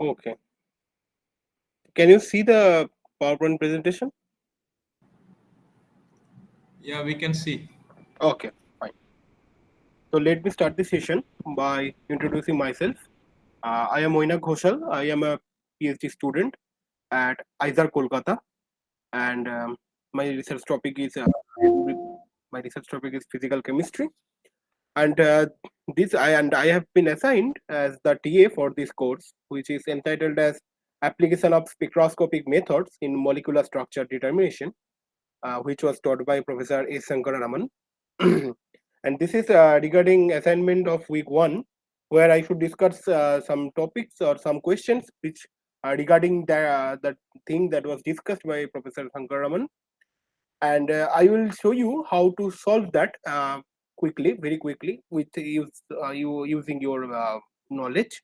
Okay. Can you see the PowerPoint presentation? Yeah, we can see. Okay, fine. So let me start the session by introducing myself. I am Moina Ghoshal. I am a PhD student at ISAR Kolkata, and my research topic is my research topic is physical chemistry. And I have been assigned as the TA for this course, which is entitled as Application of Spectroscopic Methods in Molecular Structure Determination, which was taught by Professor A. Sankararaman. And this is regarding assignment of week 1, where I should discuss some topics or some questions which are regarding the thing that was discussed by Professor Sankararaman. And I will show you how to solve that quickly, very quickly, with you using your knowledge,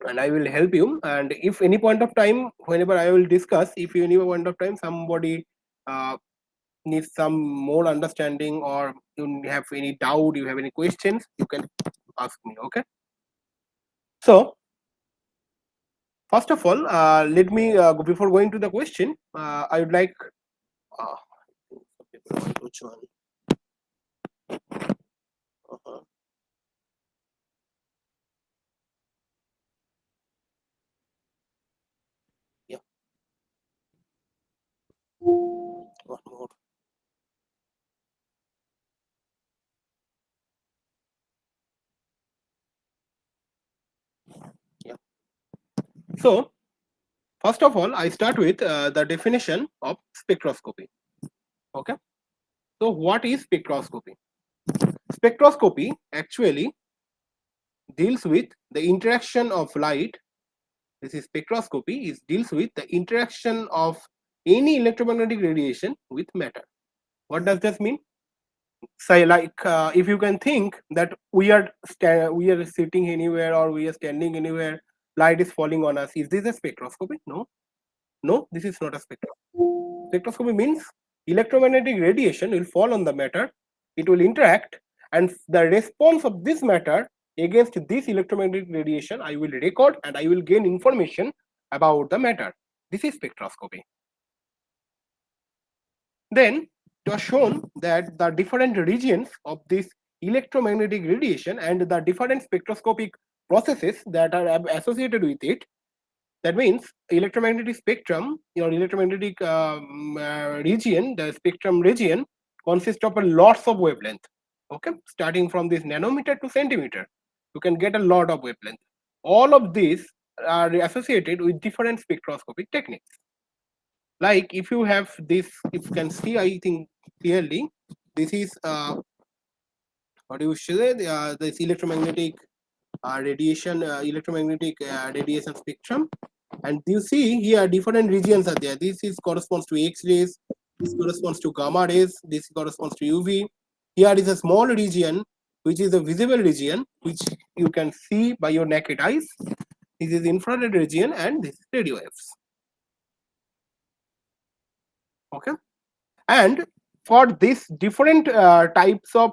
and I will help you. And if any point of time, whenever I will discuss, if any point of time somebody uh, needs some more understanding, or you have any doubt, you have any questions, you can ask me. Okay. So first of all, let me before going to the question, I would like. Uh, which one? Uh-huh. Yeah. One more. Yeah. So first of all, I start with the definition of spectroscopy. Okay. So what is spectroscopy? Spectroscopy actually deals with the interaction of light. This is spectroscopy, is deals with the interaction of any electromagnetic radiation with matter. What does this mean? Say, like, if you can think that we are sitting anywhere, or we are standing anywhere, light is falling on us. Is this a spectroscopy? No, no, this is not a spectroscopy. Spectroscopy means electromagnetic radiation will fall on the matter, it will interact, and the response of this matter against this electromagnetic radiation I will record, and I will gain information about the matter. This is spectroscopy. Then it was shown that the different regions of this electromagnetic radiation and the different spectroscopic processes that are associated with it. That means electromagnetic spectrum, your electromagnetic region, the spectrum region consists of a lots of wavelength. Okay, starting from this nanometer to centimeter, you can get a lot of wavelength. All of these are associated with different spectroscopic techniques. Like if you have this, if you can see, I think clearly, this is what do you say? This electromagnetic radiation spectrum, and you see here different regions are there. This is corresponds to X-rays, this corresponds to gamma rays, this corresponds to UV. Here is a small region which is a visible region, which you can see by your naked eyes. This is infrared region, and this is radio waves. Okay. And for these different types of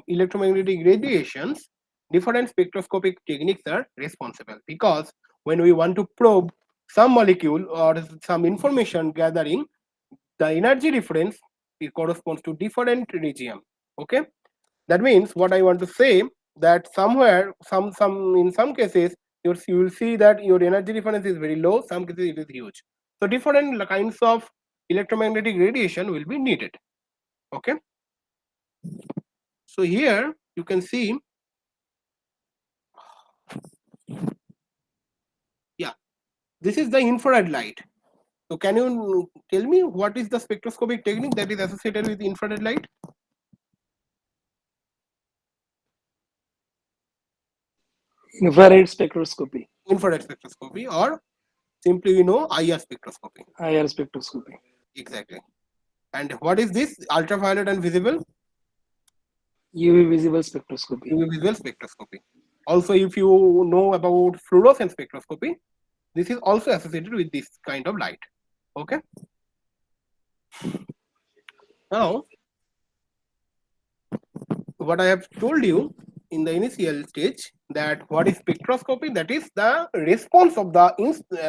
electromagnetic radiations, different spectroscopic techniques are responsible, because when we want to probe some molecule or some information gathering, the energy difference, it corresponds to different region. Okay, that means what I want to say, that somewhere, some in some cases, you will see that your energy difference is very low, some cases it is huge. So different kinds of electromagnetic radiation will be needed. Okay, so here you can see, yeah, this is the infrared light. So can you tell me what is the spectroscopic technique that is associated with infrared light? Infrared spectroscopy, Infrared spectroscopy, or simply we know IR spectroscopy. IR spectroscopy, Exactly. And what is this? Ultraviolet and visible? UV visible spectroscopy. UV visual spectroscopy. Also, if you know about fluorescent spectroscopy, this is also associated with this kind of light. Okay. Now, what I have told you in the initial stage that what is spectroscopy? That is the response of the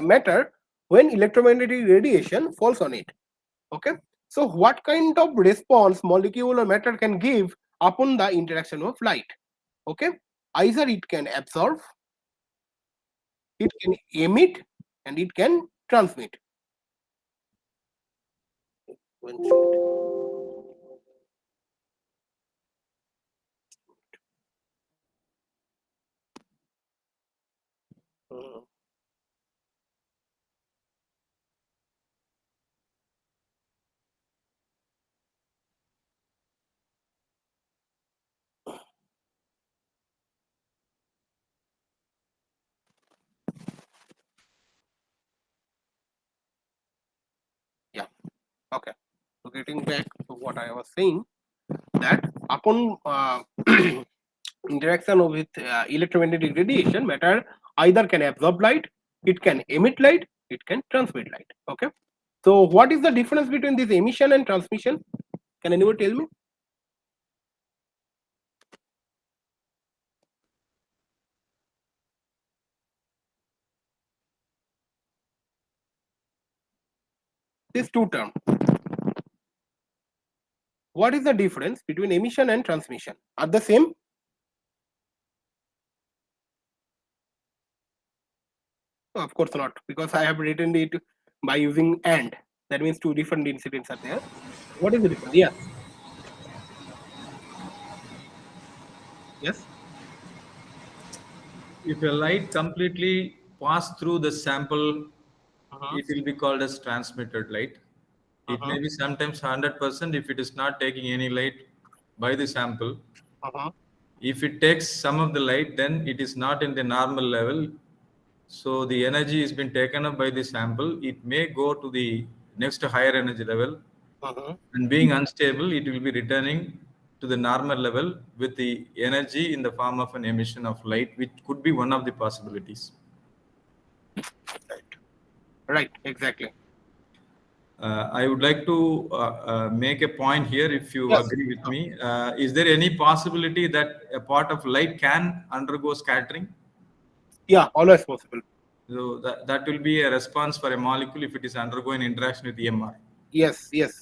matter when electromagnetic radiation falls on it. Okay. So what kind of response molecule or matter can give upon the interaction of light? Okay. Either it can absorb, it can emit, and it can transmit. One second. Uh, yeah. Okay. So getting back to what I was saying, that upon interaction with electromagnetic radiation, matter either can absorb light, it can emit light, it can transmit light. Okay. So what is the difference between this emission and transmission? Can anyone tell me? These two terms. What is the difference between emission and transmission? Are the same? No, of course not, because I have written it by using and. That means two different incidents are there. What is the difference? Yes. Yes. If a light completely pass through the sample, Uh-huh. it will be called as transmitted light. It may be sometimes 100% if it is not taking any light by the sample. Uh-huh. If it takes some of the light, then it is not in the normal level. So the energy has been taken up by the sample. It may go to the next higher energy level, Uh-huh. and being unstable, it will be returning to the normal level with the energy in the form of an emission of light, which could be one of the possibilities. Right. Exactly. I would like to make a point here, if you Yes. agree with me. Is there any possibility that a part of light can undergo scattering? Yeah, always possible. So that will be a response for a molecule if it is undergoing interaction with EMR. Yes, yes.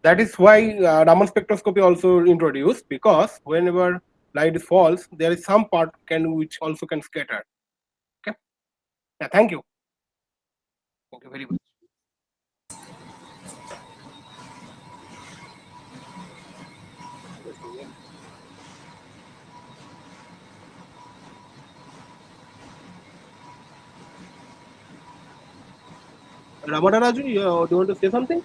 That is why Raman spectroscopy also introduced, because whenever light falls, there is some part which also can scatter. Okay. Yeah. Thank you. Thank you very much. Ramana Raju, do you want to say something?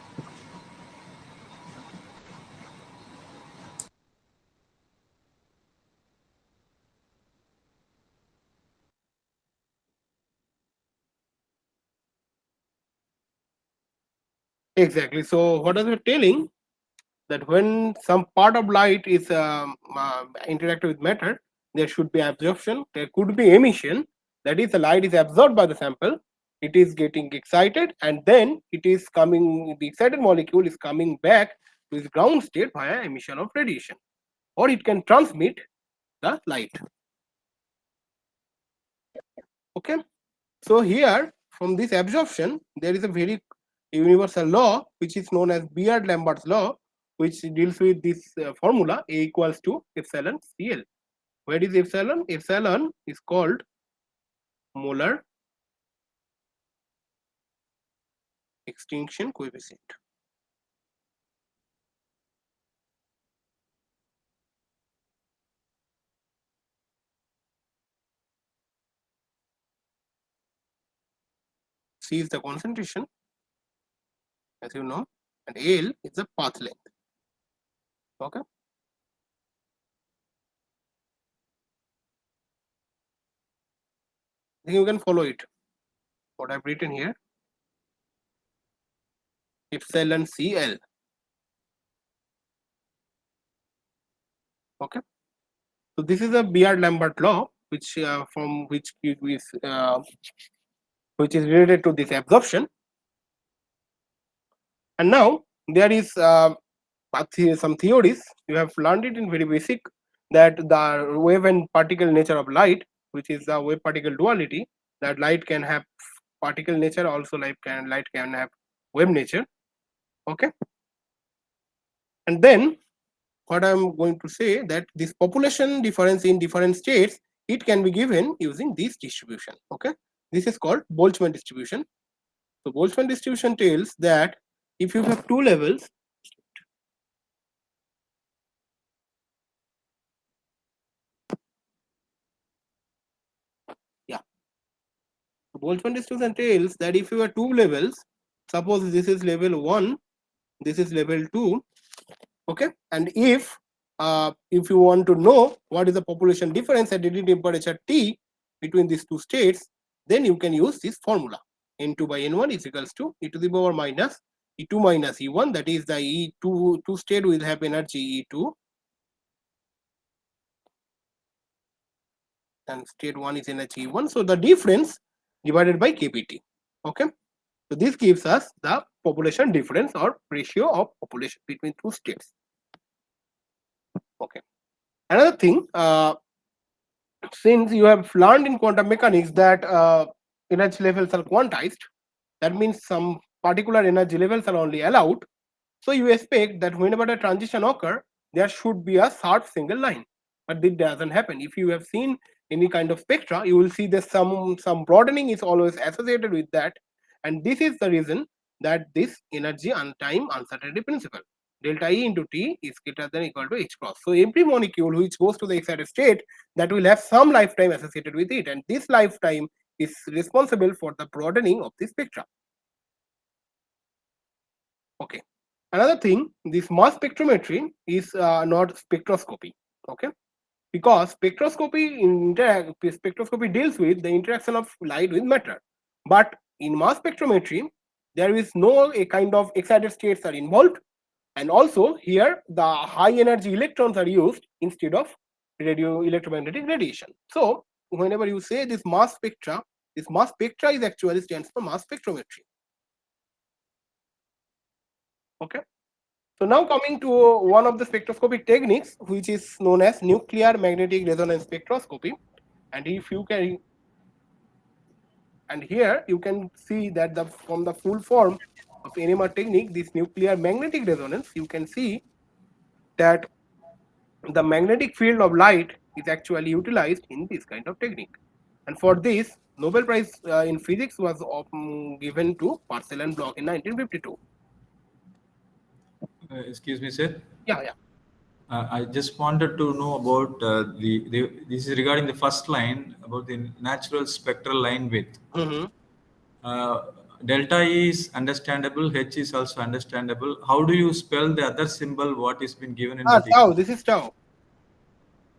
Exactly. So what are we telling? That when some part of light is interacting with matter, there should be absorption, there could be emission. That is, the light is absorbed by the sample, it is getting excited, and then it is coming, the excited molecule is coming back to its ground state via emission of radiation, or it can transmit the light. Okay. So here, from this absorption, there is a very universal law which is known as Beard-Lambert's law, which deals with this formula A equals to epsilon Cl. Where is epsilon? Epsilon is called molar extinction coefficient. C is the concentration, as you know, and L is the path length. Okay. I think you can follow it. What I've written here, epsilon Cl. Okay. So this is a Beard-Lambert law, which from which is related to this absorption. And now there is some theories, you have learned it in very basic that the wave and particle nature of light, which is the wave particle duality, that light can have particle nature, also light can have wave nature. Okay, and then what I'm going to say, that this population difference in different states, it can be given using this distribution. Okay, this is called Boltzmann distribution. So Boltzmann distribution tells that if you have two levels, yeah, Boltzmann distribution tells that if you have two levels, suppose this is level 1, this is level 2, okay, and if you want to know what is the population difference at daily temperature T between these two states, then you can use this formula. N2 by N1 is equals to e to the power minus E2 minus E1, that is the E2 state will have energy E2 and state 1 is energy E1. So the difference divided by KPT. Okay, so this gives us the population difference or ratio of population between two states. Okay, another thing, since you have learned in quantum mechanics that energy levels are quantized, that means some particular energy levels are only allowed. So you expect that whenever the transition occur, there should be a sharp single line, but this doesn't happen. If you have seen any kind of spectra, you will see that some broadening is always associated with that, and this is the reason that this energy and time uncertainty principle, delta E into T is greater than or equal to H cross. So every molecule which goes to the excited state, that will have some lifetime associated with it, and this lifetime is responsible for the broadening of the spectra. Okay. Another thing, this mass spectrometry is not spectroscopy. Okay, because spectroscopy deals with the interaction of light with matter, but in mass spectrometry there is no a kind of excited states are involved, and also here the high energy electrons are used instead of radio electromagnetic radiation. So whenever you say this mass spectra is actually stands for mass spectrometry. Okay, so now coming to one of the spectroscopic techniques, which is known as nuclear magnetic resonance spectroscopy, and if you can, and here you can see that from the full form of NMR technique, this nuclear magnetic resonance, you can see that the magnetic field of light is actually utilized in this kind of technique, and for this Nobel Prize in physics was given to Purcell and Bloch in 1952. Excuse me, sir. Yeah. I just wanted to know about this is regarding the first line about the natural spectral line width. Delta E is understandable, H is also understandable. How do you spell the other symbol? What is been given in the Tau. This is tau.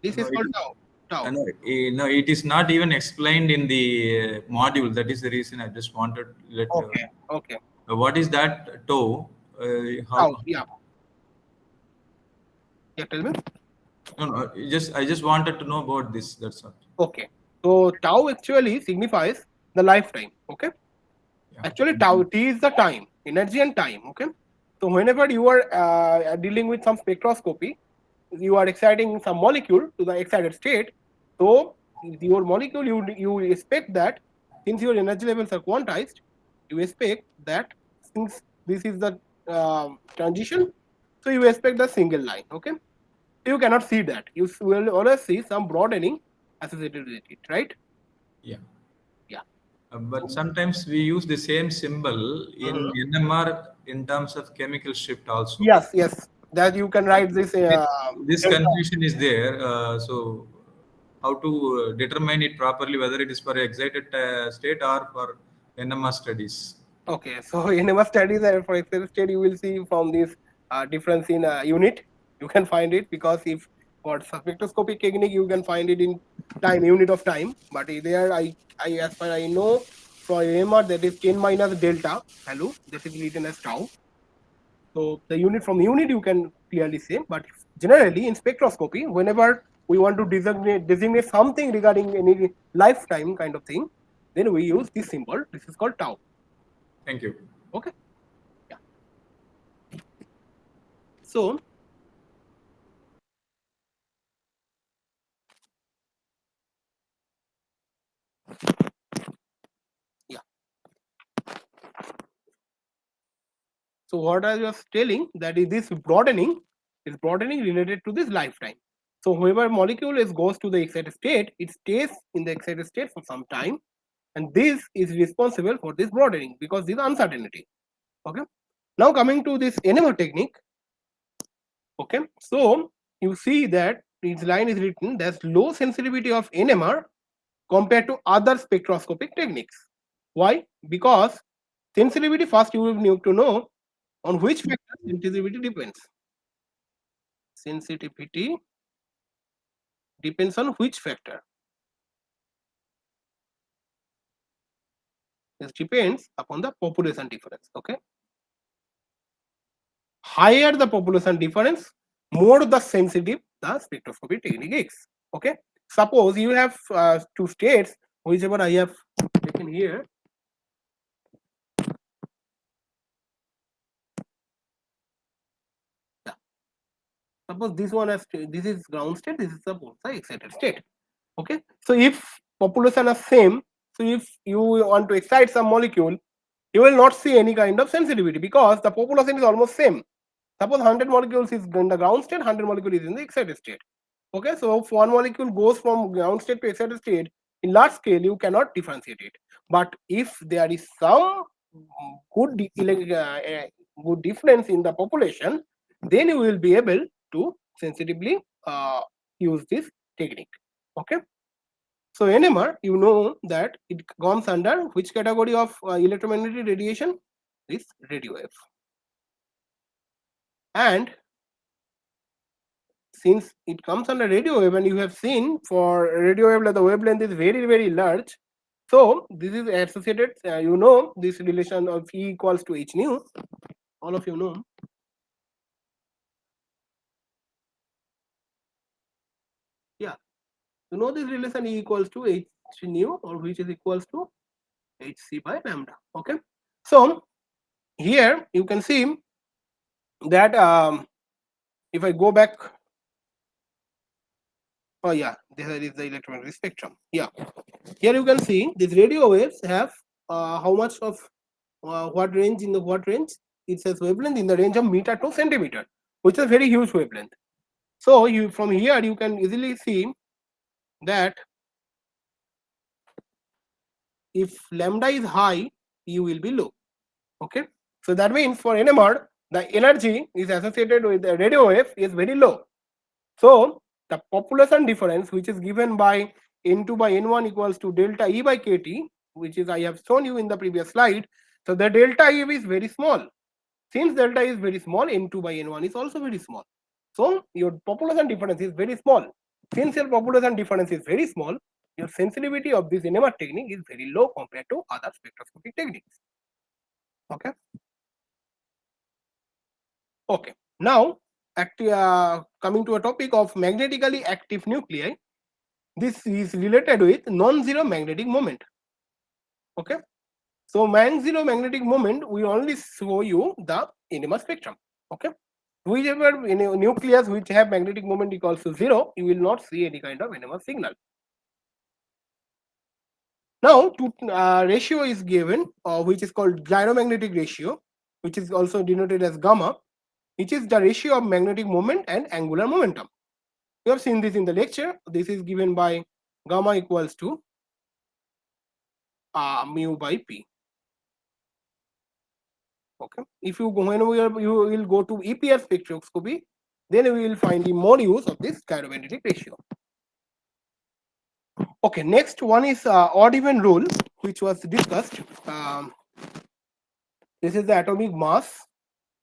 This No, is called tau. Tau. No, it is not even explained in the module. That is the reason I just wanted to let. Okay. What is that tau? Tau. Yeah. Yeah. Tell me. No. I just wanted to know about this. That's all. Okay. So tau actually signifies the lifetime. Okay. Yeah. Actually, tau T is the time, energy and time. Okay. So whenever you are dealing with some spectroscopy, you are exciting some molecule to the excited state. So your molecule, you expect that since your energy levels are quantized, you expect that since this is the transition, so you expect the single line. Okay, you cannot see that. You will always see some broadening associated with it, right? Yeah. Yeah. But sometimes we use the same symbol in NMR in terms of chemical shift also. Yes. That you can write this. This confusion is there. So how to determine it properly, whether it is for excited state or for NMR studies? Okay, so NMR studies and for excited state, you will see from this difference in unit. You can find it because if for spectroscopic technique, you can find it in time, unit of time. But there, I as far I know, for NMR that is 10 minus delta value, that is written as tau. So the unit from unit you can clearly say, but generally in spectroscopy, whenever we want to designate something regarding any lifetime kind of thing, then we use this symbol. This is called tau. Thank you. Okay. Yeah. So So what I was telling, that is this broadening is broadening related to this lifetime. So whenever molecule goes to the excited state, it stays in the excited state for some time, and this is responsible for this broadening because this uncertainty. Okay. Now coming to this NMR technique. Okay, so you see that its line is written, there's low sensitivity of NMR compared to other spectroscopic techniques. Why? Because sensitivity, first you will need to know on which factor sensitivity depends. Sensitivity depends on which factor? It depends upon the population difference. Okay. Higher the population difference, more the sensitive the spectroscopy technique is. Okay. Suppose you have two states, whichever I have taken here. Yeah. Suppose this one has, this is ground state, this is the excited state. Okay. So if population are same, so if you want to excite some molecule, you will not see any kind of sensitivity because the population is almost same. Suppose 100 molecules is in the ground state, 100 molecule is in the excited state. Okay, so if one molecule goes from ground state to excited state, in large scale you cannot differentiate it. But if there is some good good difference in the population, then you will be able to sensitively use this technique. Okay. So NMR, you know that it comes under which category of electromagnetic radiation? This radio wave. And since it comes under radio wave, and you have seen for radio wave the wavelength is very, very large. So this is associated, you know, this relation of E equals to h nu. All of you know. Yeah, you know this relation E equals to h nu, or which is equals to hc by lambda. Okay. So here you can see that if I go back, oh yeah, there is the electromagnetic spectrum. Yeah, here you can see these radio waves have how much of what range, in the what range? It says wavelength in the range of meter to centimeter, which is a very huge wavelength. So you, from here you can easily see that if lambda is high, P will be low. Okay, so that means for NMR the energy is associated with the radio wave is very low. So the population difference, which is given by N2 by N1 equals to delta E by KT, which is I have shown you in the previous slide. So the delta E is very small. Since delta is very small, N2 by N1 is also very small. So your population difference is very small. Since your population difference is very small, your sensitivity of this NMR technique is very low compared to other spectroscopic techniques. Okay. Okay. Now, coming to a topic of magnetically active nuclei, this is related with non-zero magnetic moment. Okay. So non-zero magnetic moment, we only show you the NMR spectrum. Okay. Whichever nucleus which have magnetic moment equals to 0, you will not see any kind of NMR signal. Now, ratio is given, which is called gyromagnetic ratio, which is also denoted as gamma, which is the ratio of magnetic moment and angular momentum. You have seen this in the lecture. This is given by gamma equals to mu by p. Okay. If you you will go to EPR spectroscopy, then we will find the more use of this gyromagnetic ratio. Okay. Next one is odd even rule, which was discussed. This is the atomic mass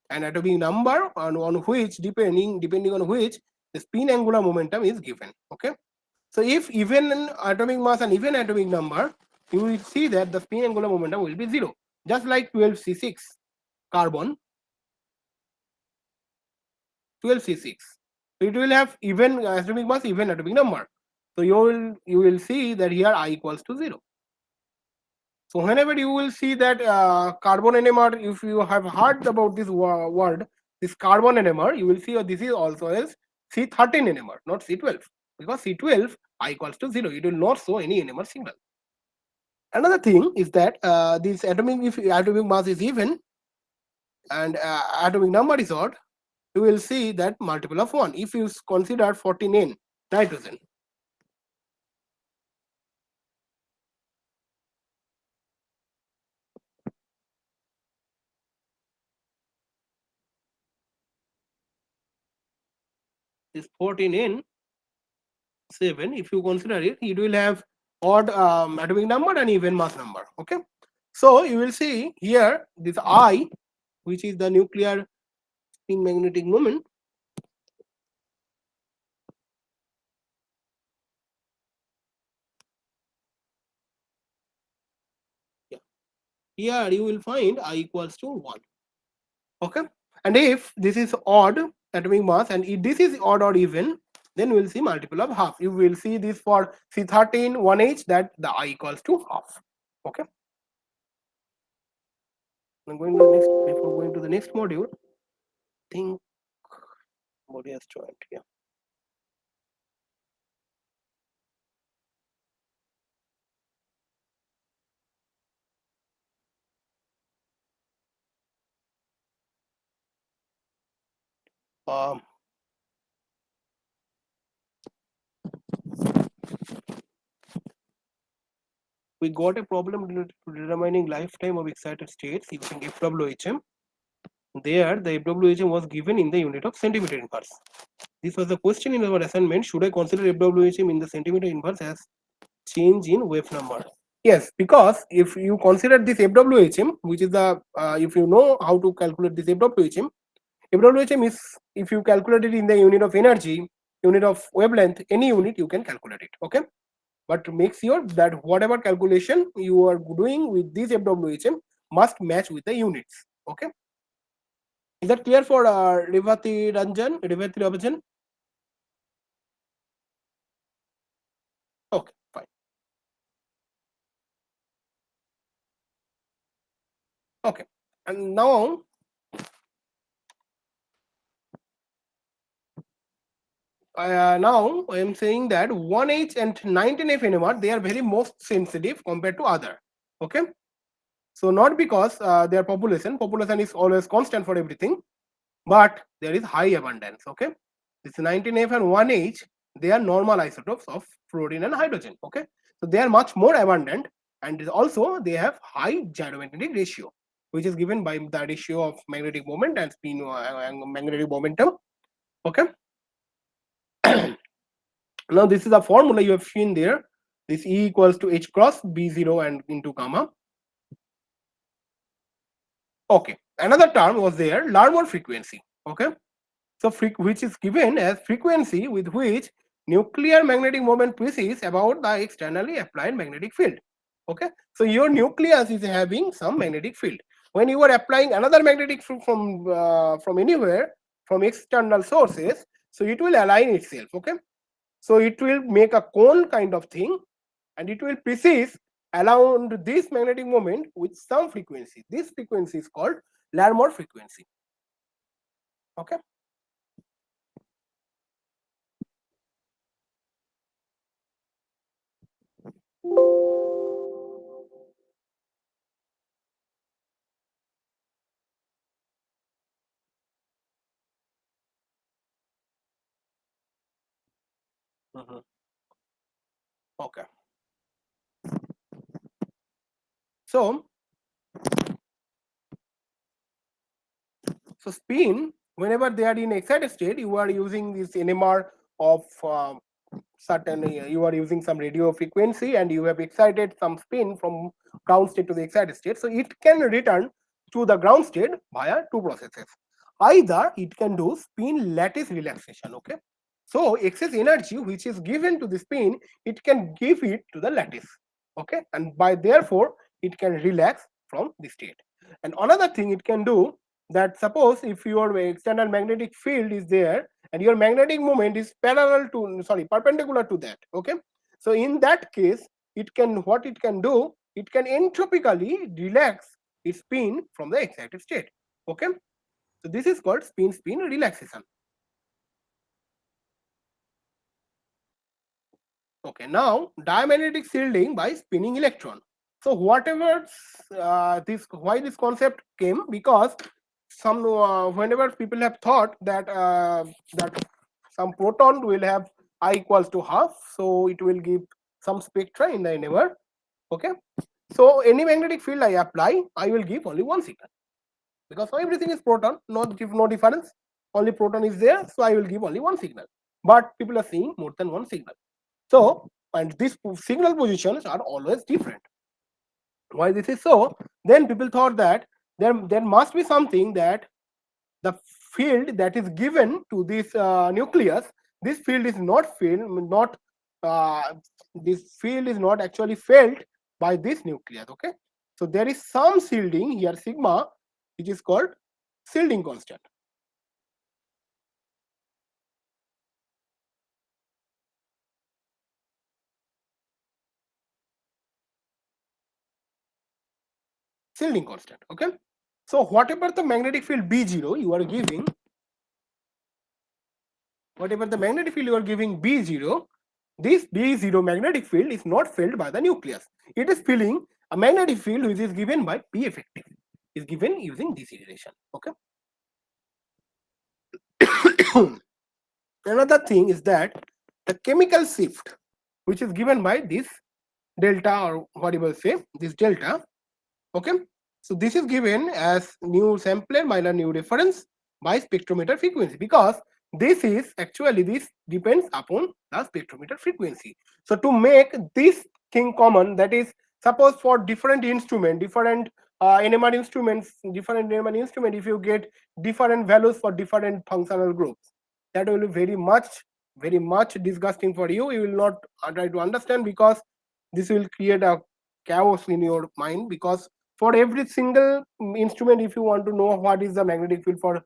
and atomic number on which depending on which the spin angular momentum is given. Okay. So if even atomic mass and even atomic number, you will see that the spin angular momentum will be 0, just like 12C6 carbon. 12C6. So it will have even atomic mass, even atomic number. So you will see that here I equals to 0. So whenever you will see that carbon NMR, if you have heard about this word, this carbon NMR, you will see this is also as C13 NMR, not C12, because C12 I equals to 0. It will not show any NMR signal. Another thing is that this atomic, if atomic mass is even, and atomic number is odd, you will see that multiple of 1. If you consider 14N nitrogen, this 14N 7, if you consider it, it will have odd atomic number and even mass number. Okay, so you will see here this I, which is the nuclear spin magnetic moment. Yeah. Here you will find I equals to 1. Okay, and if this is odd atomic mass and if this is odd or even, then we will see multiple of half. You will see this for C13 1H that the I equals to half. Okay, I'm going to the next, before going to the next module, think body has joined. Yeah. Um, we got a problem related to determining lifetime of excited states using FWHM. There, the FWHM was given in the unit of centimeter inverse. This was the question in our assignment. Should I consider FWHM in the centimeter inverse as change in wave number? Yes, because if you consider this FWHM, which is the if you know how to calculate this FWHM, FWHM is, if you calculate it in the unit of energy, unit of wavelength, any unit you can calculate it. Okay, but make sure that whatever calculation you are doing with this FWHM must match with the units. Okay, is that clear for Revati Rajan? Okay, fine. Okay, and now now I am saying that 1H and 19F NMR, they are very most sensitive compared to other. Okay, so not because their population is always constant for everything, but there is high abundance. Okay, this 19F and 1H, they are normal isotopes of fluorine and hydrogen. Okay, so they are much more abundant, and also they have high gyromagnetic ratio, which is given by the ratio of magnetic moment and spin magnetic momentum. Okay. Now this is a formula you have seen there. This E equals to H cross B0 and into gamma. Okay, another term was there, Larmor frequency. Okay, so which is given as frequency with which nuclear magnetic moment precedes about the externally applied magnetic field. Okay, so your nucleus is having some magnetic field. When you are applying another magnetic field from anywhere, from external sources, so it will align itself. Okay, so it will make a cone kind of thing, and it will precede around this magnetic moment with some frequency. This frequency is called Larmor frequency. Okay. Okay. So spin, whenever they are in excited state, you are using this NMR of certain, you are using some radio frequency and you have excited some spin from ground state to the excited state. So it can return to the ground state via two processes. Either it can do spin lattice relaxation. Okay. So excess energy which is given to the spin, it can give it to the lattice. Okay. And by therefore, it can relax from the state. And another thing it can do, that suppose if your external magnetic field is there and your magnetic moment is perpendicular to that. Okay, so in that case, it can, what it can do, it can entropically relax its spin from the excited state. Okay, so this is called spin relaxation. Okay, now diamagnetic shielding by spinning electron. So whatever why this concept came, because some whenever people have thought that that some proton will have I equals to half, so it will give some spectra in the NMR. Okay, so any magnetic field I apply, I will give only one signal because everything is proton, no difference. Only proton is there, so I will give only one signal. But people are seeing more than one signal. So, and these signal positions are always different. Why this is so? Then people thought that there must be something that the field that is given to this nucleus, this field is not this field is not actually felt by this nucleus. Okay, so there is some shielding here, sigma, which is called shielding constant. Shielding constant. Okay, so whatever the magnetic field B0 you are giving, whatever the magnetic field you are giving B0, this B0 magnetic field is not felt by the nucleus. It is feeling a magnetic field which is given by P effective, is given using deceleration. Okay. Another thing is that the chemical shift, which is given by this delta or whatever say this delta. Okay. So this is given as new sampler minus new reference by spectrometer frequency, because this is actually, this depends upon the spectrometer frequency. So to make this thing common, that is, suppose for different instrument, different NMR instruments, different NMR instrument, if you get different values for different functional groups, that will be very much disgusting for you. You will not try to understand, because this will create a chaos in your mind. Because for every single instrument, if you want to know what is the magnetic field for,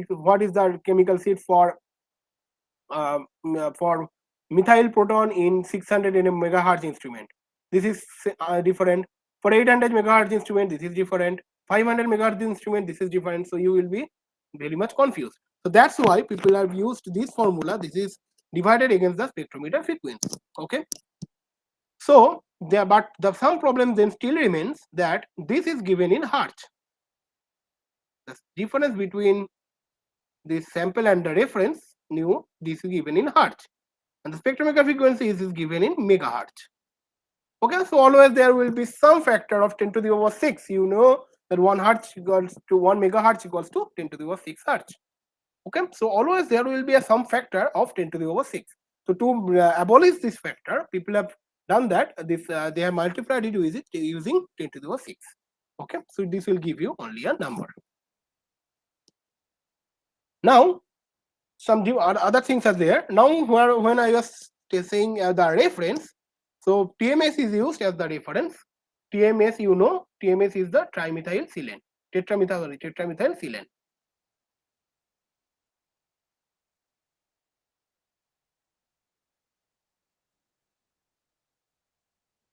what is the chemical shift for methyl proton in 600 megahertz instrument, this is different. For 800 megahertz instrument, this is different. 500 megahertz instrument, this is different. So you will be very much confused. So that's why people have used this formula. This is divided against the spectrometer frequency. Okay. So there, but some problem then still remains, that this is given in hertz. The difference between this sample and the reference new, this is given in hertz, and the spectrometer frequency is given in megahertz. Okay, so always there will be some factor of 10 to the power 6. You know that 1 hertz equals to 1 megahertz equals to 10 to the power 6 hertz. Okay, so always there will be some factor of 10 to the power 6. So to abolish this factor, people have done that. This they have multiplied it using 10 to the power 6. Okay, so this will give you only a number. Now, some other things are there. Now, when I was saying the reference, so TMS is used as the reference. TMS, you know, TMS is the trimethylsilane, tetramethylsilane.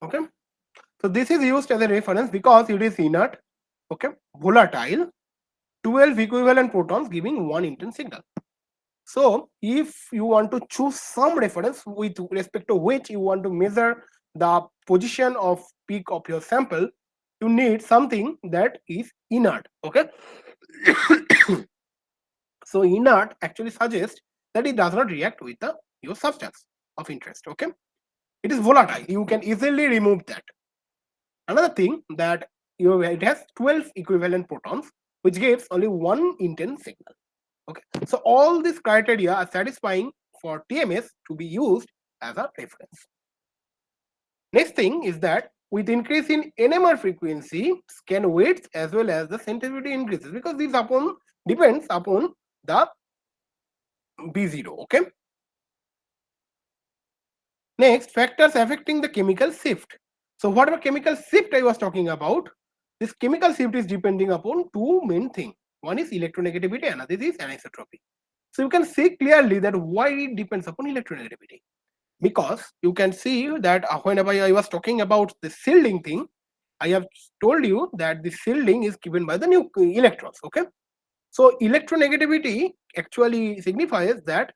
Okay, so this is used as a reference because it is inert, okay, volatile, 12 equivalent protons giving one intense signal. So if you want to choose some reference with respect to which you want to measure the position of peak of your sample, you need something that is inert. Okay. So inert actually suggests that it does not react with your substance of interest. Okay. It is volatile. You can easily remove that. Another thing, that it has 12 equivalent protons, which gives only one intense signal. Okay, so all these criteria are satisfying for TMS to be used as a reference. Next thing is that with increase in NMR frequency, scan weights as well as the sensitivity increases, because this depends upon the B0. Okay. Next, factors affecting the chemical shift. So whatever chemical shift I was talking about, this chemical shift is depending upon two main things. One is electronegativity, another is anisotropy. So you can see clearly that why it depends upon electronegativity. Because you can see that whenever I was talking about the shielding thing, I have told you that the shielding is given by the new electrons. Okay. So electronegativity actually signifies that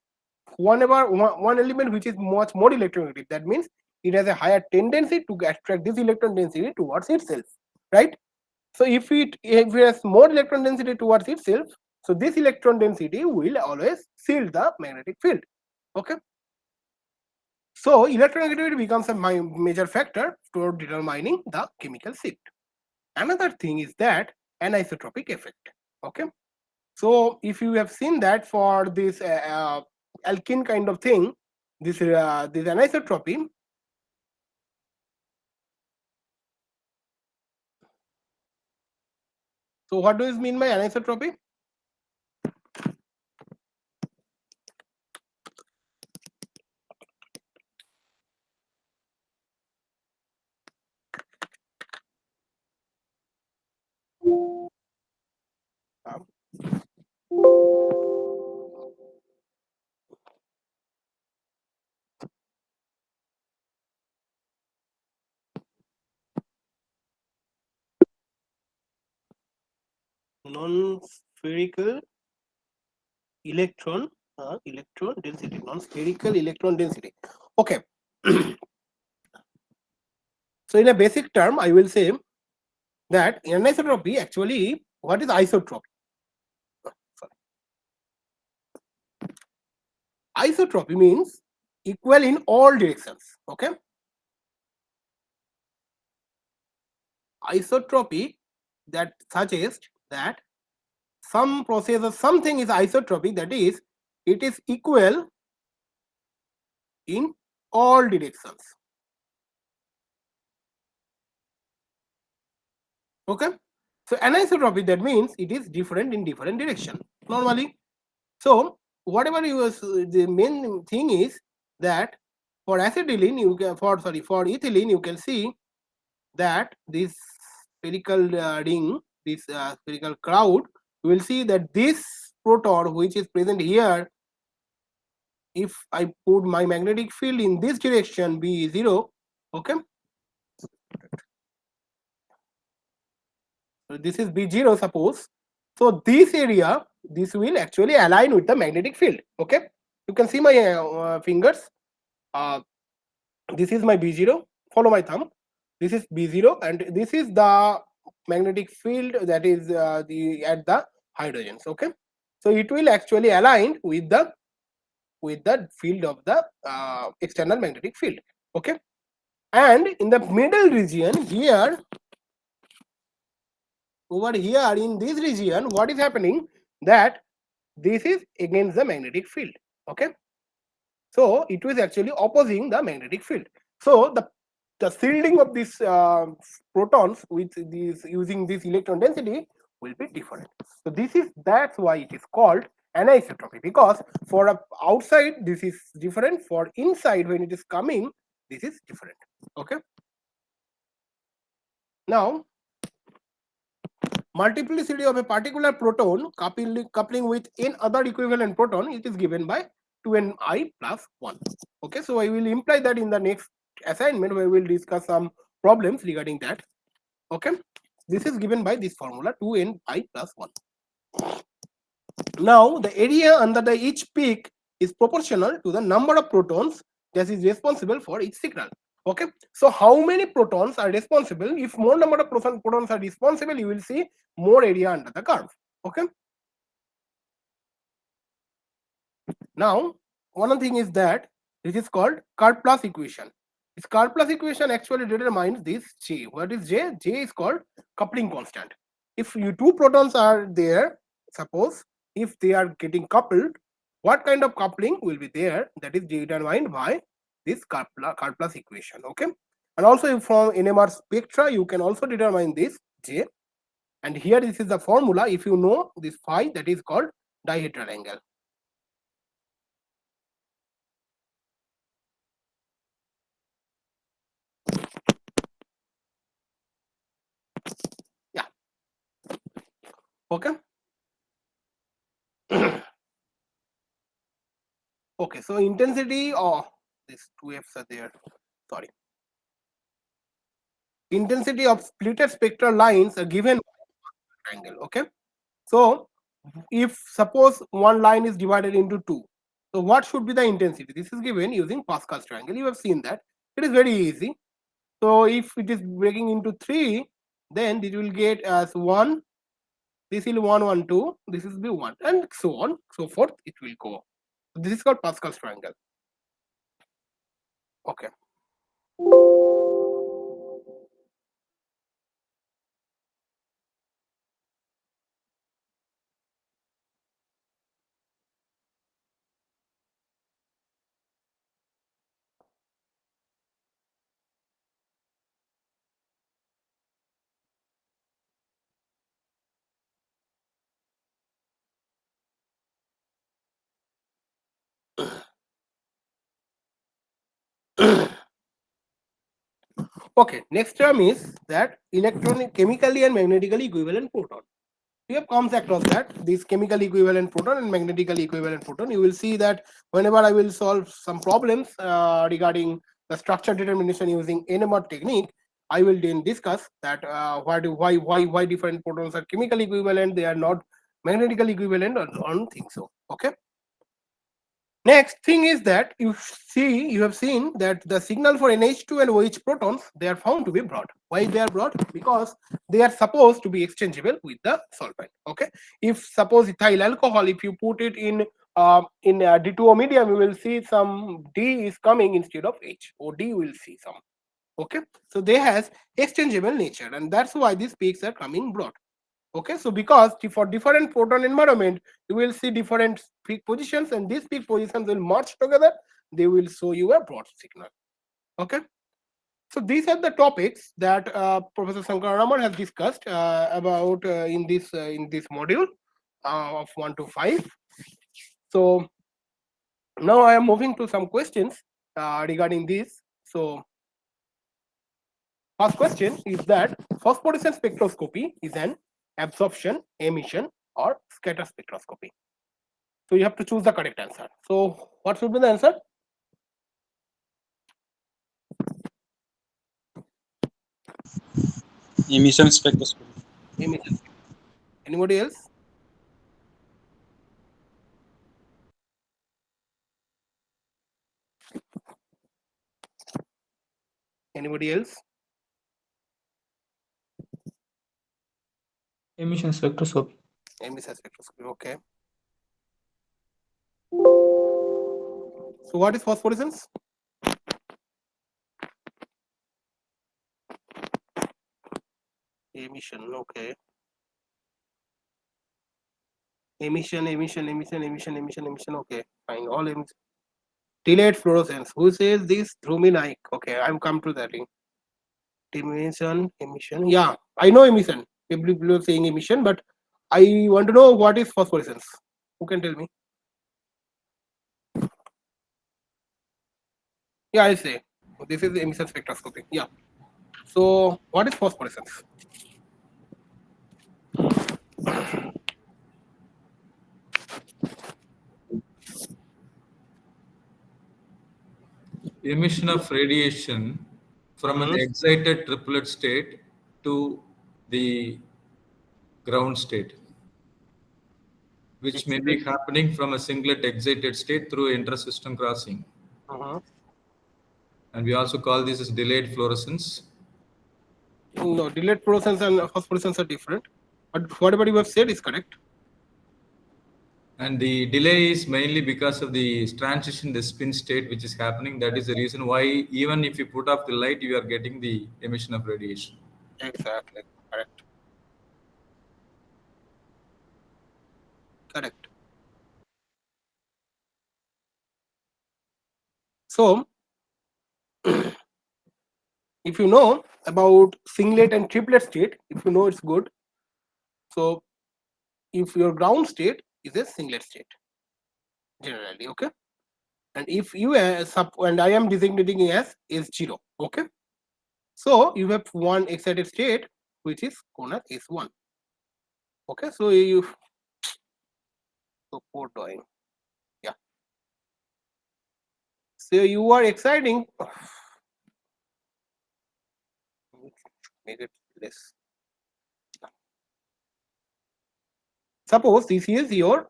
whenever one element which is much more electronegative, that means it has a higher tendency to attract this electron density towards itself, right? So if it has more electron density towards itself, so this electron density will always shield the magnetic field. Okay. So electronegativity becomes a major factor for determining the chemical shift. Another thing is that anisotropic effect. Okay. So if you have seen that for this alkene kind of thing, this anisotropy. So what do you mean by anisotropy? Non-spherical electron density, non-spherical electron density. Okay. So in a basic term, I will say that in anisotropy, actually, what is isotropy? Isotropy means equal in all directions. Okay. Isotropy that suggests that some process or something is isotropic, that is, it is equal in all directions. Okay. So anisotropy, that means it is different in different direction normally. So whatever you the main thing is that for acetylene you can for ethylene you can see that this spherical ring, this spherical cloud, you will see that this proton which is present here, if I put my magnetic field in this direction B0, okay, so this is B0 suppose, so this area, this will actually align with the magnetic field. Okay, you can see my fingers, this is my B0, follow my thumb, this is B0 and this is the magnetic field that is at the hydrogens. Okay, so it will actually align with the field of the external magnetic field. Okay, and in the middle region here, over here in this region, what is happening, that this is against the magnetic field. Okay, so it was actually opposing the magnetic field. So the shielding of these protons with these using this electron density will be different. So that's why it is called anisotropy, because for outside this is different, for inside when it is coming this is different. Okay, now multiplicity of a particular proton coupling with n other equivalent proton, it is given by 2ni plus 1. Okay, so I will imply that in the next assignment where we will discuss some problems regarding that. Okay, this is given by this formula 2ni plus 1. Now the area under the each peak is proportional to the number of protons that is responsible for each signal. Okay, so how many protons are responsible? If more number of protons are responsible, you will see more area under the curve. Okay, now one thing is that this is called Karplus equation. This Karplus equation actually determines this J. What is J? J is called coupling constant. If two protons are there, suppose if they are getting coupled, what kind of coupling will be there, that is determined by this Karplus equation. Okay, and also from NMR spectra you can also determine this J, and here this is the formula. If you know this phi, that is called dihedral angle. Yeah, okay. Okay, so intensity, oh, these two F's are there, sorry. Intensity of splitted spectral lines are given by angle. Okay, so if suppose one line is divided into two, so what should be the intensity? This is given using Pascal's triangle. You have seen that, it is very easy. So if it is breaking into three, then this will get as 1, this will 1 1 2, this will be 1, and so on so forth it will go. This is called Pascal's triangle. Okay. Okay, next term is that electronic chemically and magnetically equivalent proton. We have comes across that this chemically equivalent proton and magnetically equivalent proton. You will see that whenever I will solve some problems regarding the structure determination using NMR technique, I will then discuss that why different protons are chemically equivalent, they are not magnetically equivalent, or I don't think so. Okay. Next thing is that you have seen that the signal for NH2 and OH protons, they are found to be broad. Why they are broad? Because they are supposed to be exchangeable with the solvent. Okay, if suppose ethyl alcohol, if you put it in D2O medium, you will see some D is coming instead of H, or D will see some. Okay, so they has exchangeable nature, and that's why these peaks are coming broad. Okay, so because for different proton environment, you will see different peak positions, and these peak positions will merge together, they will show you a broad signal. Okay, so these are the topics that Professor Shankar Raman has discussed about in this module of 1 to 5. So now I am moving to some questions regarding this. So first question is that phosphorescence spectroscopy is an absorption, emission, or scatter spectroscopy. So you have to choose the correct answer. So what should be the answer? Emission spectroscopy. Emission. Anybody else? Anybody else? Emission spectroscopy. Emission spectroscopy. Okay. So what is phosphorescence? Emission. Okay. Emission. Okay, fine. All emission. Delayed fluorescence. Who says this? Dhruvi Naik. Okay, I'm come to that thing. Emission. Yeah, I know emission. People are saying emission, but I want to know what is phosphorescence. Who can tell me? Yeah, I say this is emission spectroscopy. Yeah. So what is phosphorescence? Emission of radiation from an excited triplet state to the ground state, which may be happening from a singlet excited state through inter-system crossing. And we also call this as delayed fluorescence. No, delayed fluorescence and phosphorescence are different. But whatever you have said is correct. And the delay is mainly because of the transition, the spin state which is happening. That is the reason why even if you put off the light, you are getting the emission of radiation. Exactly. Correct. Correct. So, if you know about singlet and triplet state, if you know it's good. So, if your ground state is a singlet state, generally, okay. And if you and I am designating as S0, okay. So you have one excited state which is known as S1. Okay, so you so poor drawing. Yeah. So you are exciting. Make it less. Suppose this is your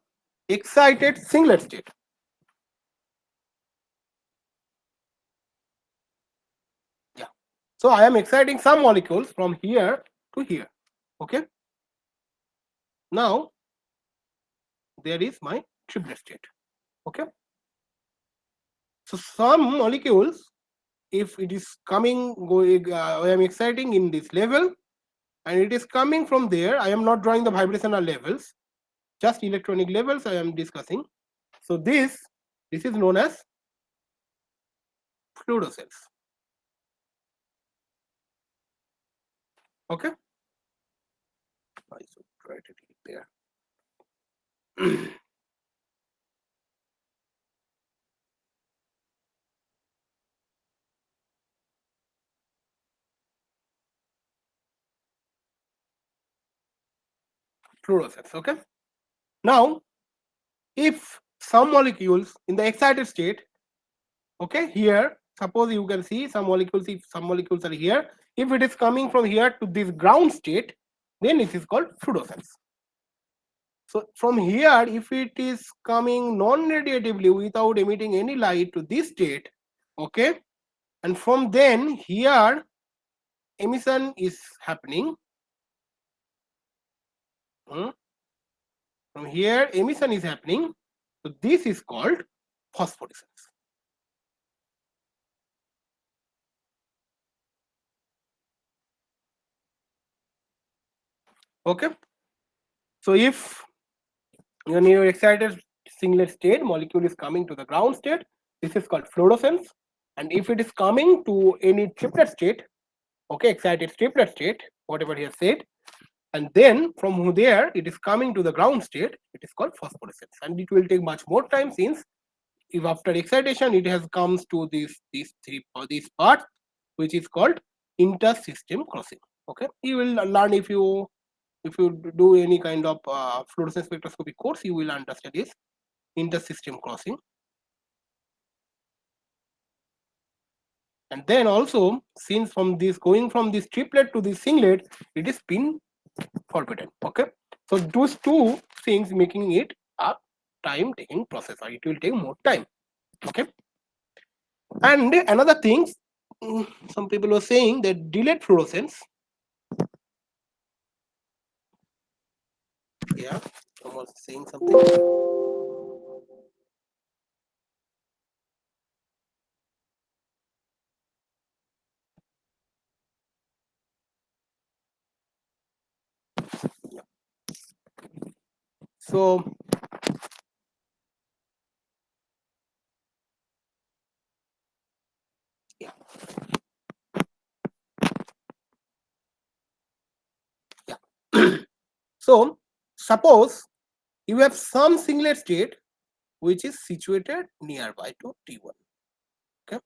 excited singlet state. Yeah. So I am exciting some molecules from here to here. Okay. Now there is my triplet state. Okay. So some molecules, if it is coming, going, I am exciting in this level, and it is coming from there. I am not drawing the vibrational levels, just electronic levels I am discussing. So this is known as fluorocells. Okay. I should write it there. Fluorocells. Okay. Now, if some molecules in the excited state, okay, here, suppose you can see some molecules, if some molecules are here, if it is coming from here to this ground state, then it is called fluorocells. So from here, if it is coming non-radiatively without emitting any light to this state, okay, and from then here emission is happening. From here emission is happening. So this is called phosphorescence. Okay. So if when your excited singlet state molecule is coming to the ground state, this is called fluorescence. And if it is coming to any triplet state, okay, excited triplet state, whatever he has said, and then from there it is coming to the ground state, it is called phosphorescence. And it will take much more time, since if after excitation it has comes to this part, which is called inter-system crossing. Okay, you will learn if you do any kind of fluorescence spectroscopy course, you will understand this inter-system crossing. And then also, since from this going from this triplet to this singlet, it is spin forbidden. Okay, so those two things making it a time taking process, or it will take more time. Okay, and another thing, some people were saying that delayed fluorescence. Yeah, someone was saying something. So yeah, yeah. So suppose you have some singlet state which is situated nearby to T1. Okay,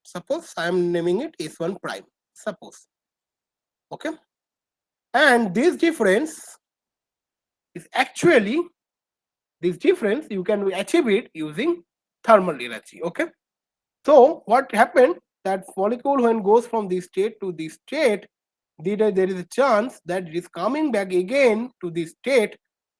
suppose I am naming it S1 prime. Suppose, okay, and this difference is actually, this difference you can achieve it using thermal energy. Okay, so what happened, that molecule when goes from this state to this state, there is a chance that it is coming back again to this state,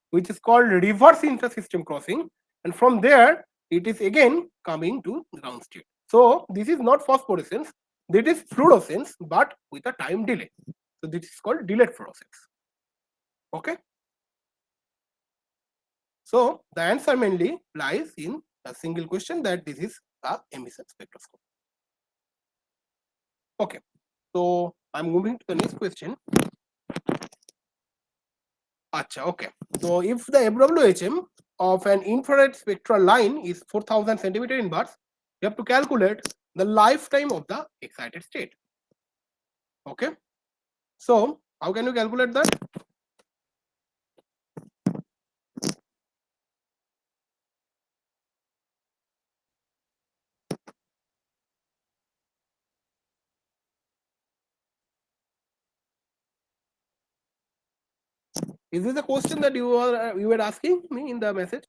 which is called reverse inter-system crossing, and from there it is again coming to ground state. So this is not phosphorescence, this is fluorescence, but with a time delay. So this is called delayed fluorescence. Okay. So the answer mainly lies in a single question, that this is a emission spectroscopy. Okay. So I'm moving to the next question. Acha, okay. So if the FWHM of an infrared spectral line is 4000 centimeter inverse, you have to calculate the lifetime of the excited state. Okay. So how can you calculate that? Is this a question that you were asking me in the message?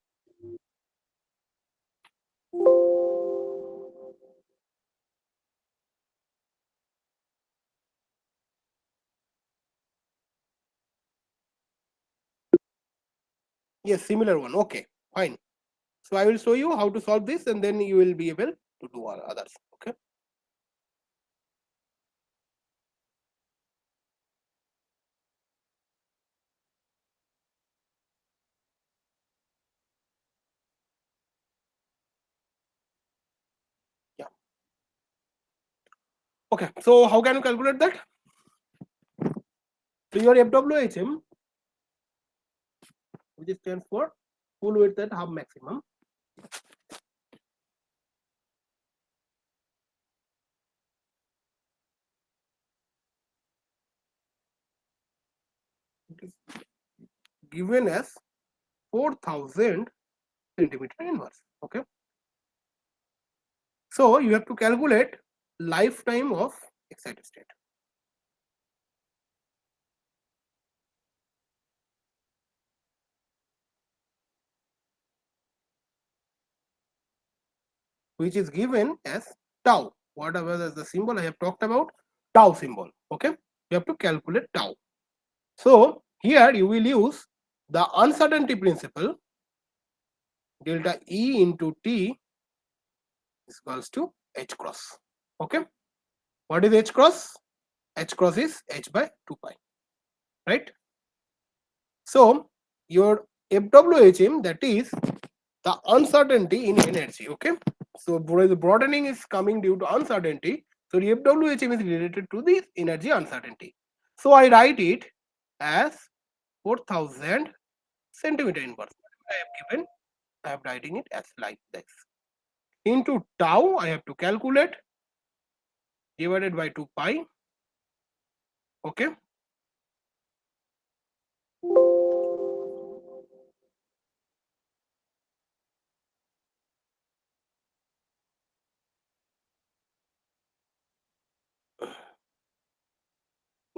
Yes, similar one. Okay, fine. So I will show you how to solve this, and then you will be able to do others. Okay. Okay, so how can you calculate that? So your FWHM, which stands for full width at half maximum, it is given as 4000 centimeter inverse. Okay, so you have to calculate lifetime of excited state. Which is given as tau, whatever is the symbol I have talked about, tau symbol. Okay, you have to calculate tau. So here you will use the uncertainty principle, delta E into T is equals to H cross. Okay, what is H cross? H cross is H by 2 pi, right? So your FWHM, that is the uncertainty in energy. Okay, so the broadening is coming due to uncertainty. So the FWHM is related to this energy uncertainty. So I write it as 4000 centimeter inverse. I have given, I am writing it as like this. Into tau, I have to calculate, divided by 2 pi. Okay.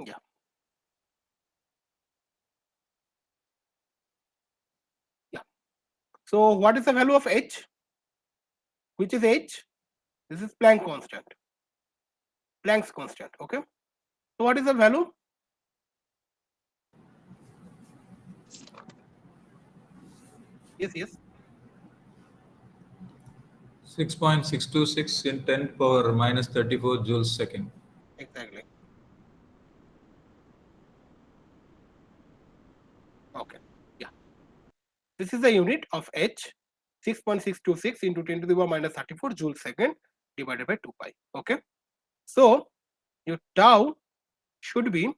Yeah. Yeah. So what is the value of H? Which is H? This is Planck constant. Planck's constant. Okay. So what is the value? Yes, yes. 6.626 in 10 power minus 34 joules second. Exactly. Okay. Yeah. This is the unit of H, 6.626 into 10 to the power minus 34 joules second divided by 2 pi. Okay. So your tau should be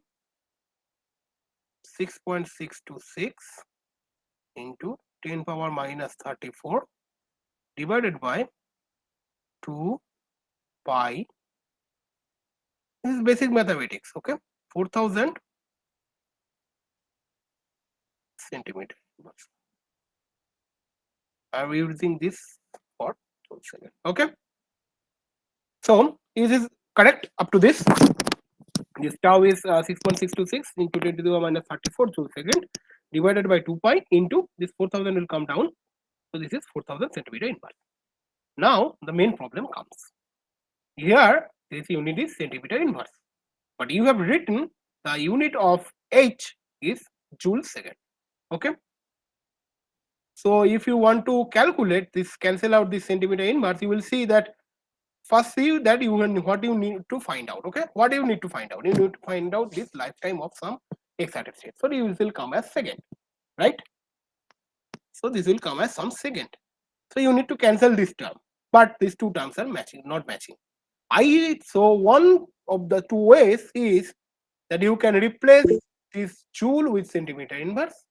6.626 into 10 power minus 34 divided by 2 pi. This is basic mathematics. Okay. 4000 centimeter. I'm using this for 1 second. Okay. So is this correct up to this? This tau is 6.626 into 10 to the power minus 34 joule second divided by 2 pi into this 4000 will come down. So this is 4000 centimeter inverse. Now the main problem comes. Here this unit is centimeter inverse, but you have written the unit of H is joule second. Okay. So if you want to calculate this, cancel out this centimeter inverse, you will see that first see that you what you need to find out. Okay, what do you need to find out? You need to find out this lifetime of some excited state. So this will come as second, right? So this will come as some second. So you need to cancel this term, but these two terms are matching, not matching. So one of the two ways is that you can replace this joule with centimeter inverse.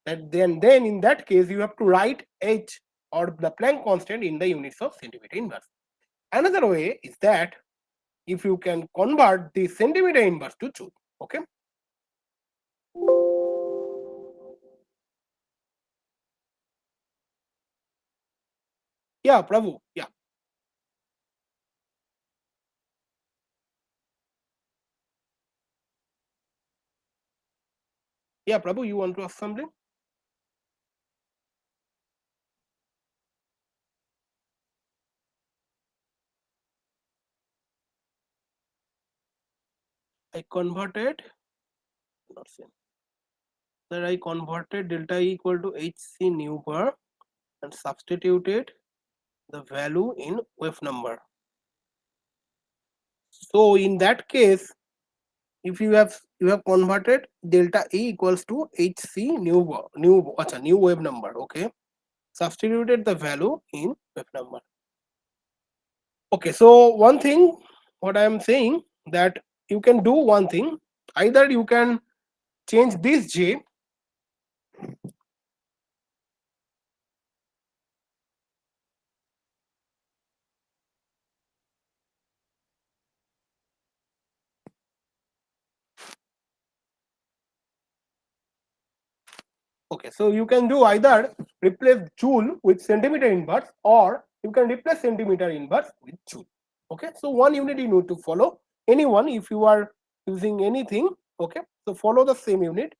And then in that case you have to write H or the Planck constant in the units of centimeter inverse. Another way is that if you can convert the centimeter inverse to joule. Okay. Yeah, Prabhu. Yeah. Yeah, Prabhu, you want to ask something? I converted, not same. That I converted delta E equal to HC nu bar and substituted the value in wave number. So in that case, if you have converted delta E equals to HC new wave number. Okay, substituted the value in wave number. Okay, so one thing what I am saying, that you can do one thing. Either you can change this J Okay, so you can do either replace joule with centimeter inverse, or you can replace centimeter inverse with joule. Okay, so one unit you need to follow. Anyone, if you are using anything, okay, so follow the same unit.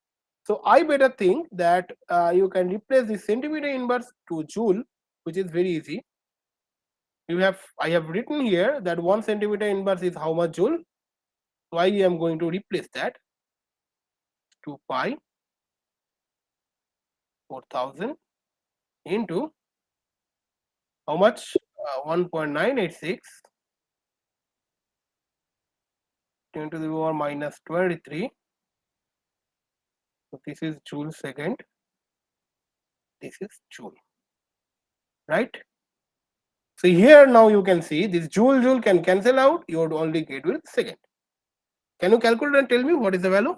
So I better think that you can replace the centimeter inverse to joule, which is very easy. I have written here that 1 centimeter inverse is how much joule. So I am going to replace that to pi 4000 into how much? 1.986 10 to the power minus 23. So this is joule second. This is joule, right? So here now you can see this joule can cancel out. You would only get with second. Can you calculate and tell me what is the value?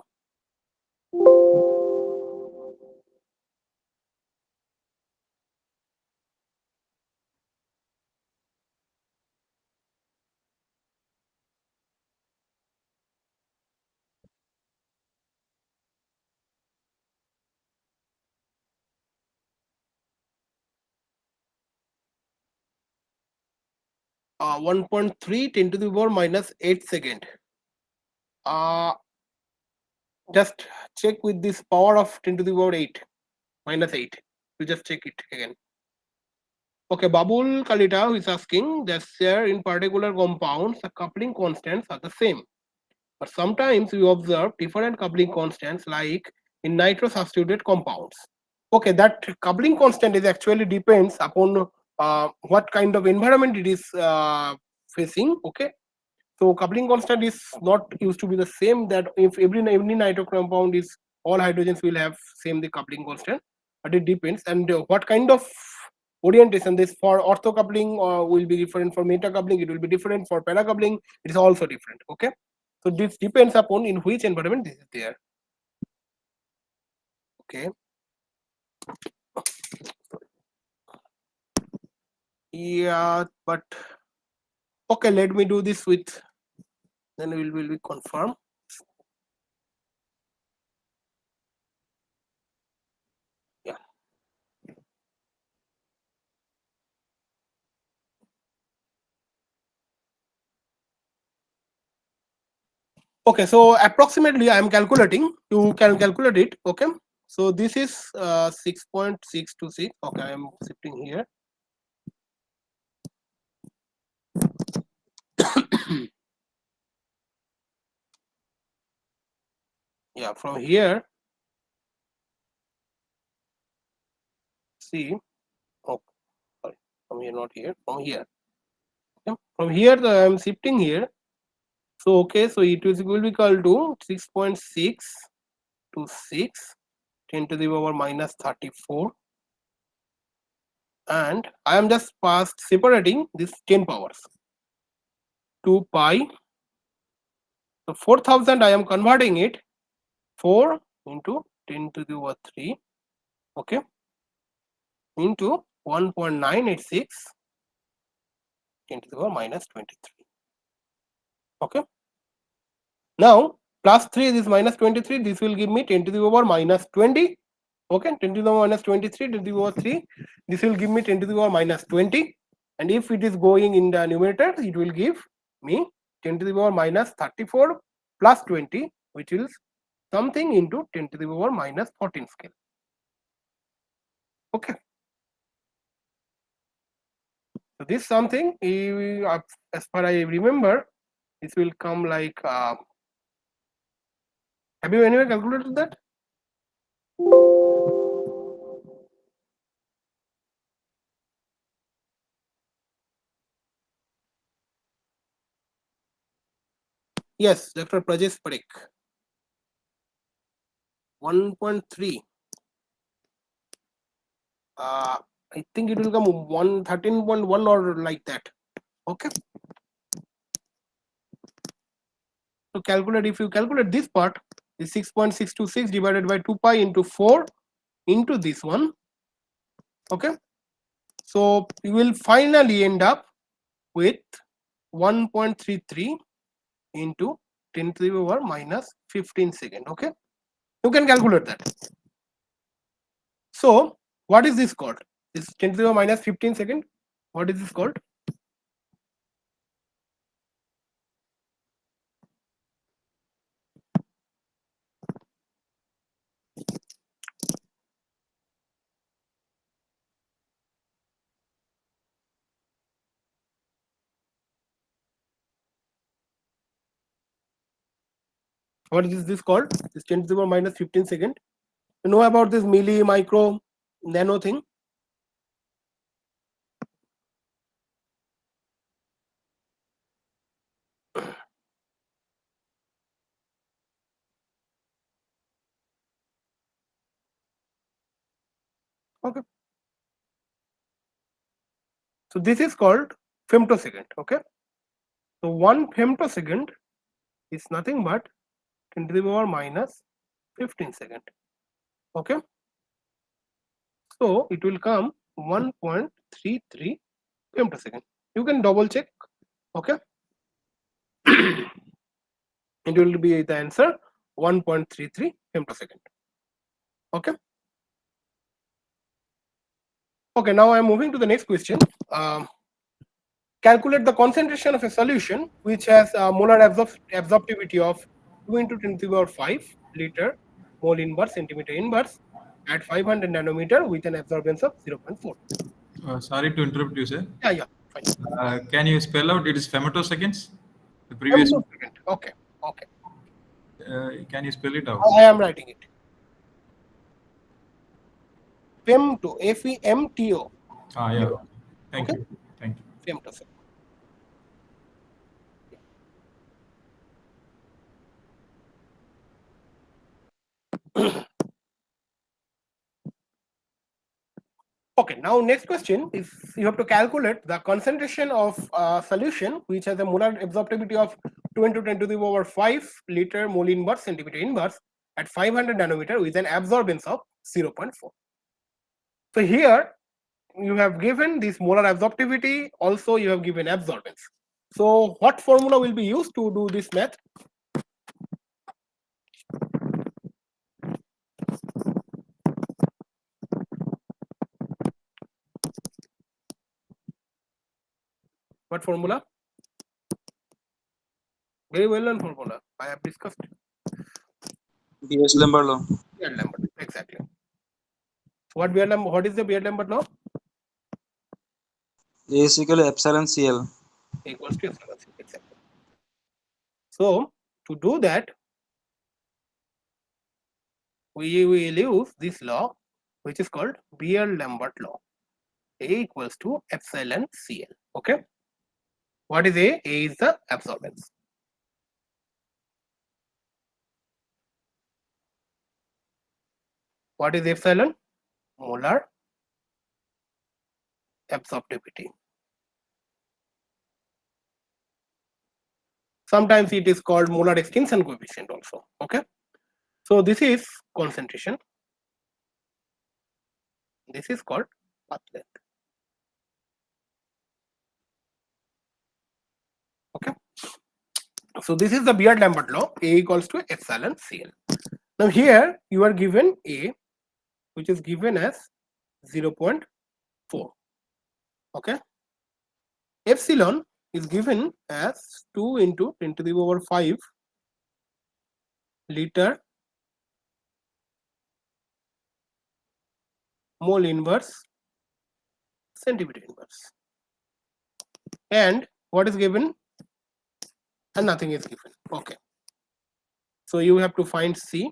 1.3 10 to the power minus 8 second. Just check with this power of 10 to the power 8 minus 8. You just check it again. Okay, Babul Kalita, who is asking that here in particular compounds, the coupling constants are the same. But sometimes we observe different coupling constants like in nitro-substituted compounds. Okay, that coupling constant is actually depends upon what kind of environment it is facing. Okay, so coupling constant is not used to be the same, that if every nitro compound is all hydrogens will have same the coupling constant, but it depends. And what kind of orientation this for ortho coupling will be different, for meta coupling it will be different, for para coupling it is also different. Okay, so this depends upon in which environment this is there. Okay. Yeah, but okay, let me do this with, then we will confirm. Yeah. Okay, so approximately I am calculating. You can calculate it. Okay, so this is 6.626. Okay, I am shifting here. Yeah, from here, see, oh, sorry, from here, not here, from here. Okay. From here, I am shifting here. So, okay, so it will be equal to 6.6 to 6, 10 to the power minus 34. And I am just past separating this 10 powers. 2 pi. So 4000 I am converting it 4 into 10 to the power 3, okay, into 1.986 10 to the power minus 23. Okay. Now plus 3 this minus 23, this will give me 10 to the power minus 20. Okay, 10 to the power minus 23 to the power 3. This will give me 10 to the power minus 20. And if it is going in the numerator, it will give me 10 to the power minus 34 plus 20, which is something into 10 to the power minus 14 scale. Okay. So this something, as far I remember, this will come like, have you anyway calculated that? Yes, Dr. Prajesh Parekh. 1.3. I think it will come 13.1 or like that. Okay. So calculate, if you calculate this part, is 6.626 divided by 2 pi into 4 into this one. Okay. So you will finally end up with 1.33 into 10 to the power minus 15 second. Okay. You can calculate that. So what is this called? This 10 to the power minus 15 second. What is this called? What is this called? This 10 to the power minus 15 second. You know about this milli, micro, nano thing? Okay. So this is called femtosecond. Okay. So 1 femtosecond is nothing but 10 to the power minus 15 second. Okay. So it will come 1.33 femtosecond. You can double check. Okay. It will be the answer 1.33 femtosecond. Okay. Okay, now I am moving to the next question. Calculate the concentration of a solution which has a molar absorptivity of 2 into 10 to the power 5 liter mole inverse centimeter inverse at 500 nanometer with an absorbance of 0.4. Sorry to interrupt you, sir. Yeah, fine. Can you spell out? It is femtoseconds. The previous. Femtosecond. Okay. Can you spell it out? I am writing it. Femto, F-E-M-T-O. Yeah. Thank you. Femtosecond. Okay, now next question is you have to calculate the concentration of a solution which has a molar absorptivity of 2 into 10 to the power 5 liter mole inverse centimeter inverse at 500 nanometer with an absorbance of 0.4. So here you have given this molar absorptivity, also you have given absorbance. So what formula will be used to do this math? What formula? Very well known formula. I have discussed. Beer-Lambert law. Beer-Lambert, exactly. What is the Beer-Lambert law? A is equal to epsilon CL. Equals to epsilon CL, exactly. So to do that, we will use this law, which is called Beer-Lambert law. A equals to epsilon CL. Okay. What is A? A is the absorbance. What is epsilon? Molar absorptivity. Sometimes it is called molar extinction coefficient also. Okay. So this is concentration. This is called path length. Okay. So this is the Beer-Lambert law. A equals to epsilon CL. Now here you are given A, which is given as 0.4. Okay. Epsilon is given as 2 into 10 to the power 5 liter mole inverse centimeter inverse. And what is given? And nothing is given. Okay. So you have to find C.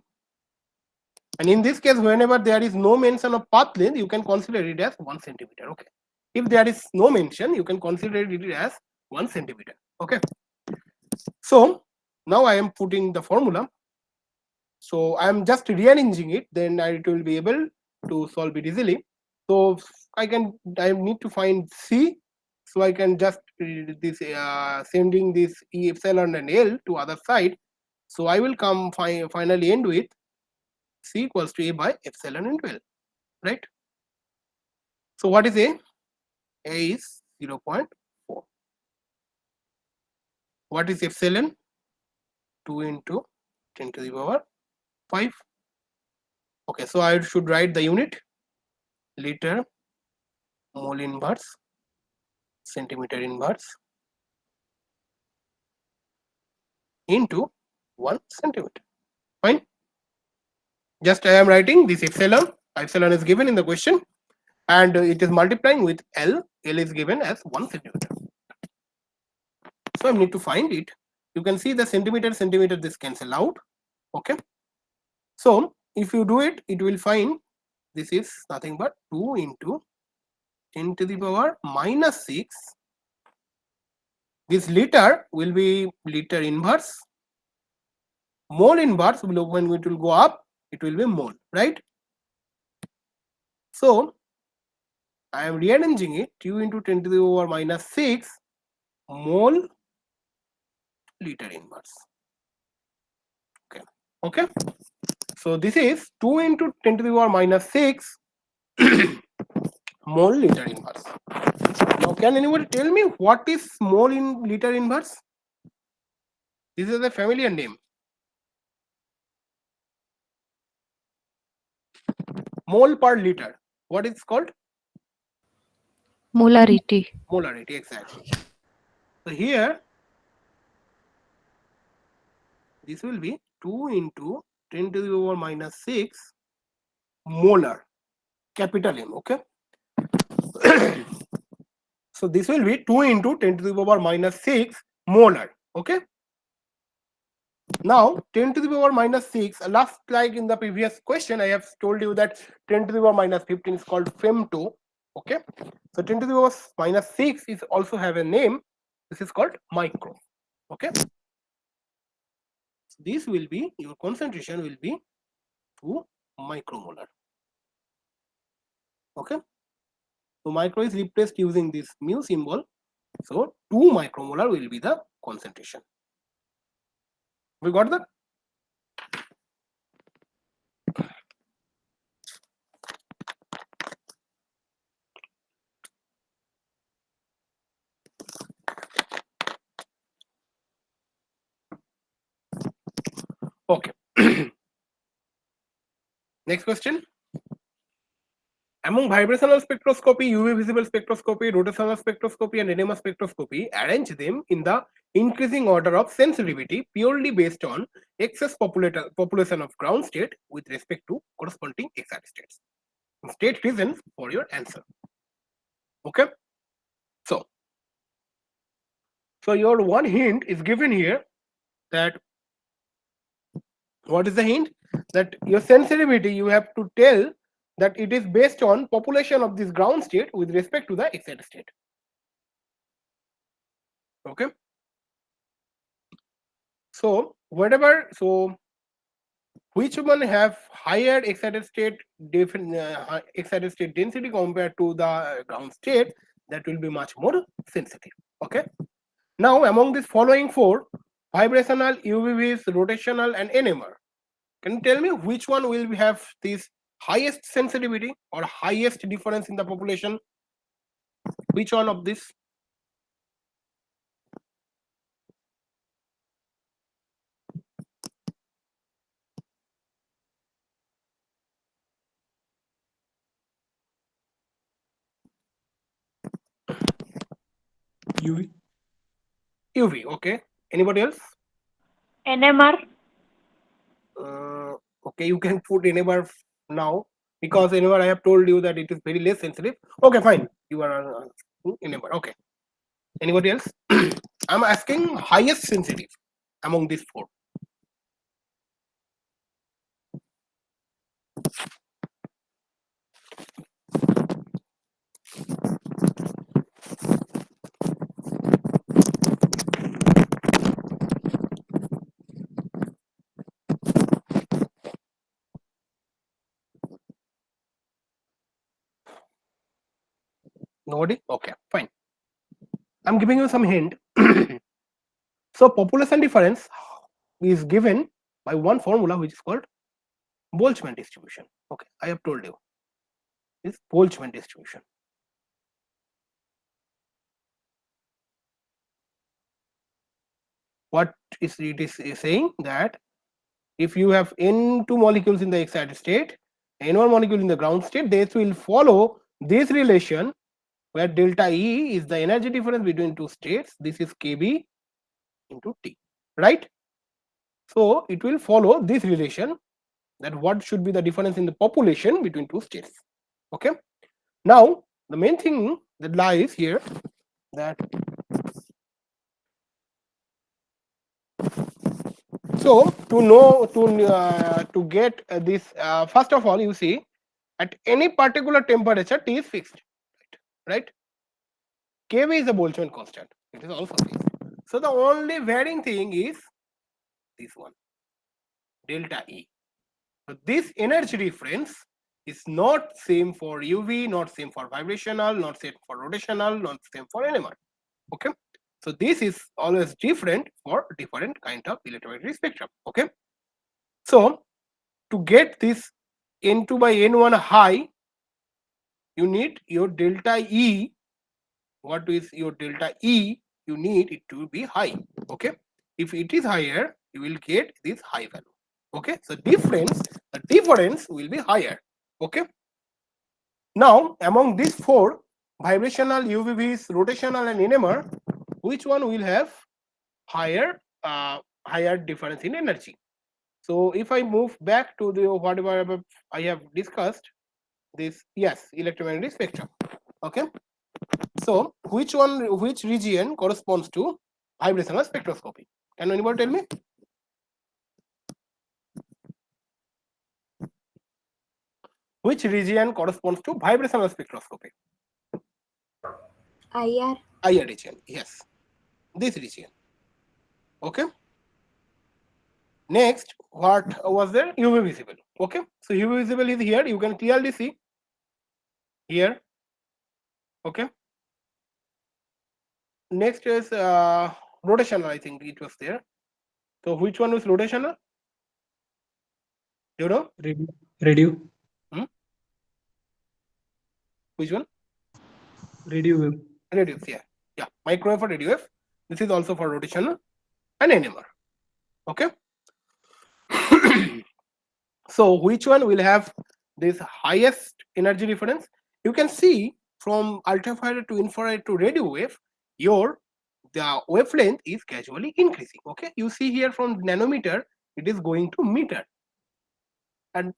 And in this case, whenever there is no mention of path length, you can consider it as 1 centimeter. Okay. If there is no mention, you can consider it as 1 centimeter. Okay. So now I am putting the formula. So I am just rearranging it, then it will be able to solve it easily. So I need to find C. So I can just this sending this E epsilon and L to other side. So I will come finally end with C equals to A by epsilon into L, right? So what is A? A is 0.4. What is epsilon? 2 into 10 to the power 5. Okay, so I should write the unit liter mole inverse centimeter inverse into 1 centimeter. Fine. Just I am writing this epsilon. Epsilon is given in the question, and it is multiplying with L. L is given as 1 centimeter. So I need to find it. You can see the centimeter this cancel out. Okay. So if you do it, it will find this is nothing but 2 into 10 to the power minus 6. This liter will be liter inverse. Mole inverse will, when it will go up, it will be mole, right? So I am rearranging it 2 into 10 to the power minus 6 mole liter inverse. Okay. Okay. So this is 2 into 10 to the power minus 6 mole liter inverse. Now can anybody tell me what is mole in liter inverse? This is a familiar name. Mole per liter. What is called? Molarity. Molarity, exactly. So here this will be 2 into 10 to the power minus 6 molar, capital M, okay? So this will be 2 into 10 to the power minus 6 molar, okay? Now 10 to the power minus 6, last like in the previous question, I have told you that 10 to the power minus 15 is called femto, okay? So 10 to the power minus 6 is also have a name. This is called micro, okay? This will be, your concentration will be 2 micromolar, okay? So micro is replaced using this mu symbol. So 2 micromolar will be the concentration. We got that? Okay. Next question. Among vibrational spectroscopy, UV visible spectroscopy, rotational spectroscopy, and NMR spectroscopy, arrange them in the increasing order of sensitivity purely based on excess population of ground state with respect to corresponding excited states. State reasons for your answer. Okay. So your one hint is given here that what is the hint? That your sensitivity, you have to tell that it is based on population of this ground state with respect to the excited state. Okay. So whatever, so which one have higher excited state density compared to the ground state, that will be much more sensitive. Okay. Now among these following 4, vibrational, UVVs, rotational, and NMR, can you tell me which one will have this highest sensitivity or highest difference in the population? Which one of this? UV. UV. Okay. Anybody else? NMR. Okay, you can put NMR now, because NMR I have told you that it is very less sensitive. Okay, fine. You are NMR. Okay. Anybody else? I'm asking highest sensitive among these 4. Nobody? Okay, fine. I'm giving you some hint. So population difference, is given by one formula which is called Boltzmann distribution. Okay, I have told you this Boltzmann distribution. What is it is saying that if you have N2 molecules in the excited state, N1 molecule in the ground state, this will follow this relation where delta E is the energy difference between two states. This is Kb into T, right? So it will follow this relation, that what should be the difference in the population between two states. Okay. Now the main thing that lies here, that so to know to get this, first of all, you see at any particular temperature T is fixed, right? Kb is a Boltzmann constant, it is also fixed. So the only varying thing is this one, delta E. So this energy difference is not same for UV, not same for vibrational, not same for rotational, not same for NMR. Okay, so this is always different for different kind of electromagnetic spectrum. Okay, so to get this N2 by N1 high, you need your delta E. What is your delta E? You need it to be high. Okay, if it is higher, you will get this high value. Okay, so the difference will be higher. Okay, now among these four, vibrational, UVVs, rotational and NMR, which one will have higher difference in energy? So if I move back to the whatever I have discussed, this, yes, electromagnetic spectrum. Okay, so which region corresponds to vibrational spectroscopy? Can anybody tell me? Which region corresponds to vibrational spectroscopy? IR. IR region, yes, this region. Okay. Next, what was there? UV visible. Okay, so UV visible is here. You can clearly see here. Okay. Next is rotational. I think it was there. So which one was rotational? You know? Radio. Which one? Radio wave. Radio, yeah. Microwave for radio wave. This is also for rotational and NMR. Okay. So which one will have this highest energy difference? You can see from ultraviolet to infrared to radio wave, the wavelength is gradually increasing. Okay, you see here from nanometer, it is going to meter. And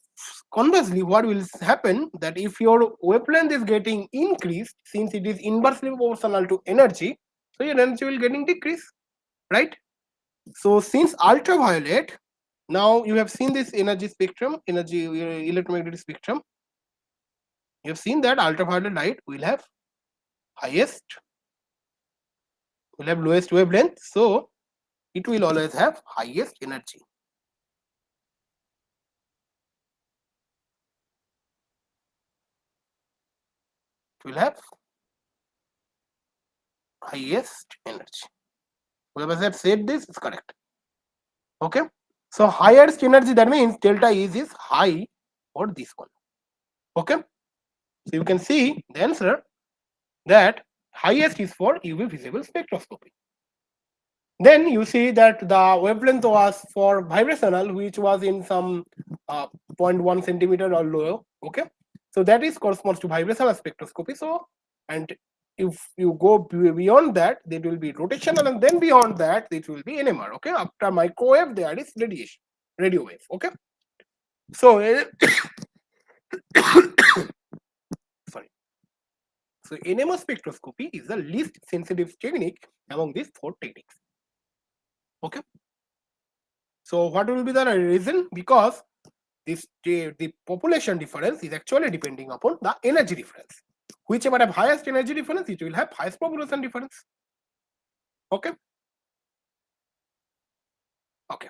conversely, what will happen, that if your wavelength is getting increased, since it is inversely proportional to energy, so your energy will getting decreased, right? So since ultraviolet, now you have seen this energy spectrum, electromagnetic spectrum. You have seen that ultraviolet light will have lowest wavelength, so it will always have highest energy. It will have highest energy. Whoever has said this is correct. Okay, so highest energy, that means delta E is high for this one. Okay, so you can see the answer, that highest is for UV visible spectroscopy. Then you see that the wavelength was for vibrational, which was in some 0.1 centimeter or lower. Okay, so that is corresponds to vibrational spectroscopy. So, and if you go beyond that, it will be rotational, and then beyond that, it will be NMR. Okay, after microwave, there is radiation, radio wave. Okay, so sorry. So NMR spectroscopy is the least sensitive technique among these four techniques. Okay. So what will be the reason? Because the population difference is actually depending upon the energy difference. Whichever have highest energy difference, it will have highest population difference. Okay. Okay.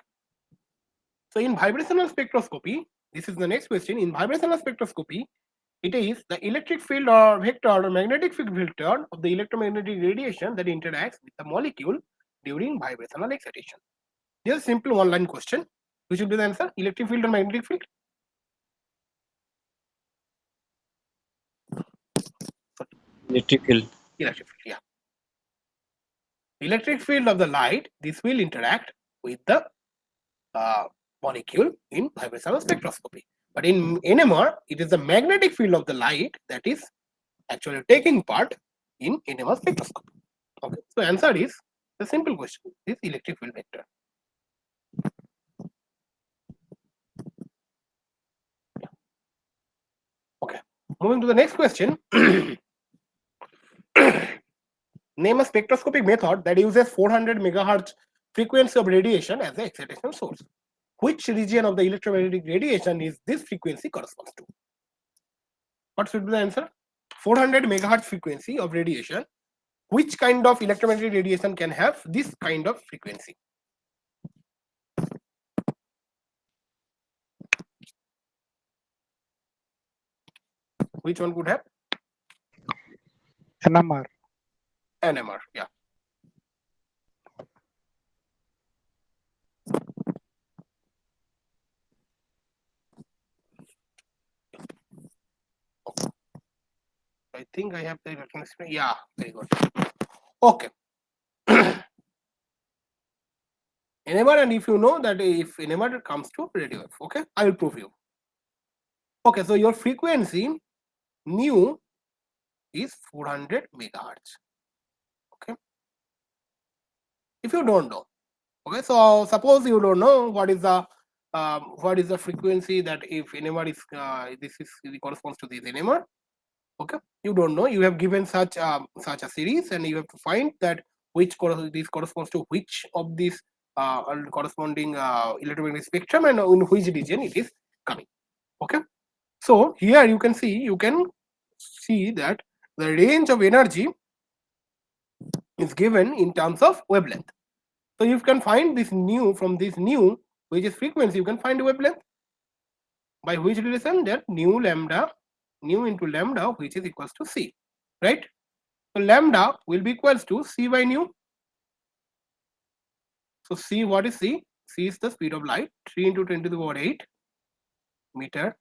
So in vibrational spectroscopy, this is the next question. In vibrational spectroscopy, it is the electric field or vector or magnetic field vector of the electromagnetic radiation that interacts with the molecule during vibrational excitation. Just simple one line question. Which will be the answer? Electric field or magnetic field? Electric field. Electric field, yeah. Electric field of the light, this will interact with the molecule in vibrational spectroscopy. But in NMR, it is the magnetic field of the light that is actually taking part in NMR spectroscopy. Okay, so answer is the simple question, is electric field vector. Okay, moving to the next question. Name a spectroscopic method that uses 400 megahertz frequency of radiation as the excitation source. Which region of the electromagnetic radiation is this frequency corresponds to? What should be the answer? 400 megahertz frequency of radiation. Which kind of electromagnetic radiation can have this kind of frequency? Which one could have? NMR. NMR, yeah. I think I have the electronics. Yeah, very good. Okay. NMR, and if you know that if NMR comes to radio wave, okay, I will prove you. Okay, so your frequency nu is 400 megahertz. Okay. If you don't know, okay, so suppose you don't know what is the frequency that if NMR is it corresponds to this NMR. Okay, you don't know. You have given such a series, and you have to find that this corresponds to which of these corresponding electromagnetic spectrum and in which region it is coming. Okay, so here you can see that the range of energy is given in terms of wavelength. So you can find this nu from this nu, which is frequency. You can find wavelength by which relation, that nu into lambda, which is equals to c, right? So lambda will be equals to c by nu. So c, what is c? C is the speed of light, 3 into 10 to the power 8 meter,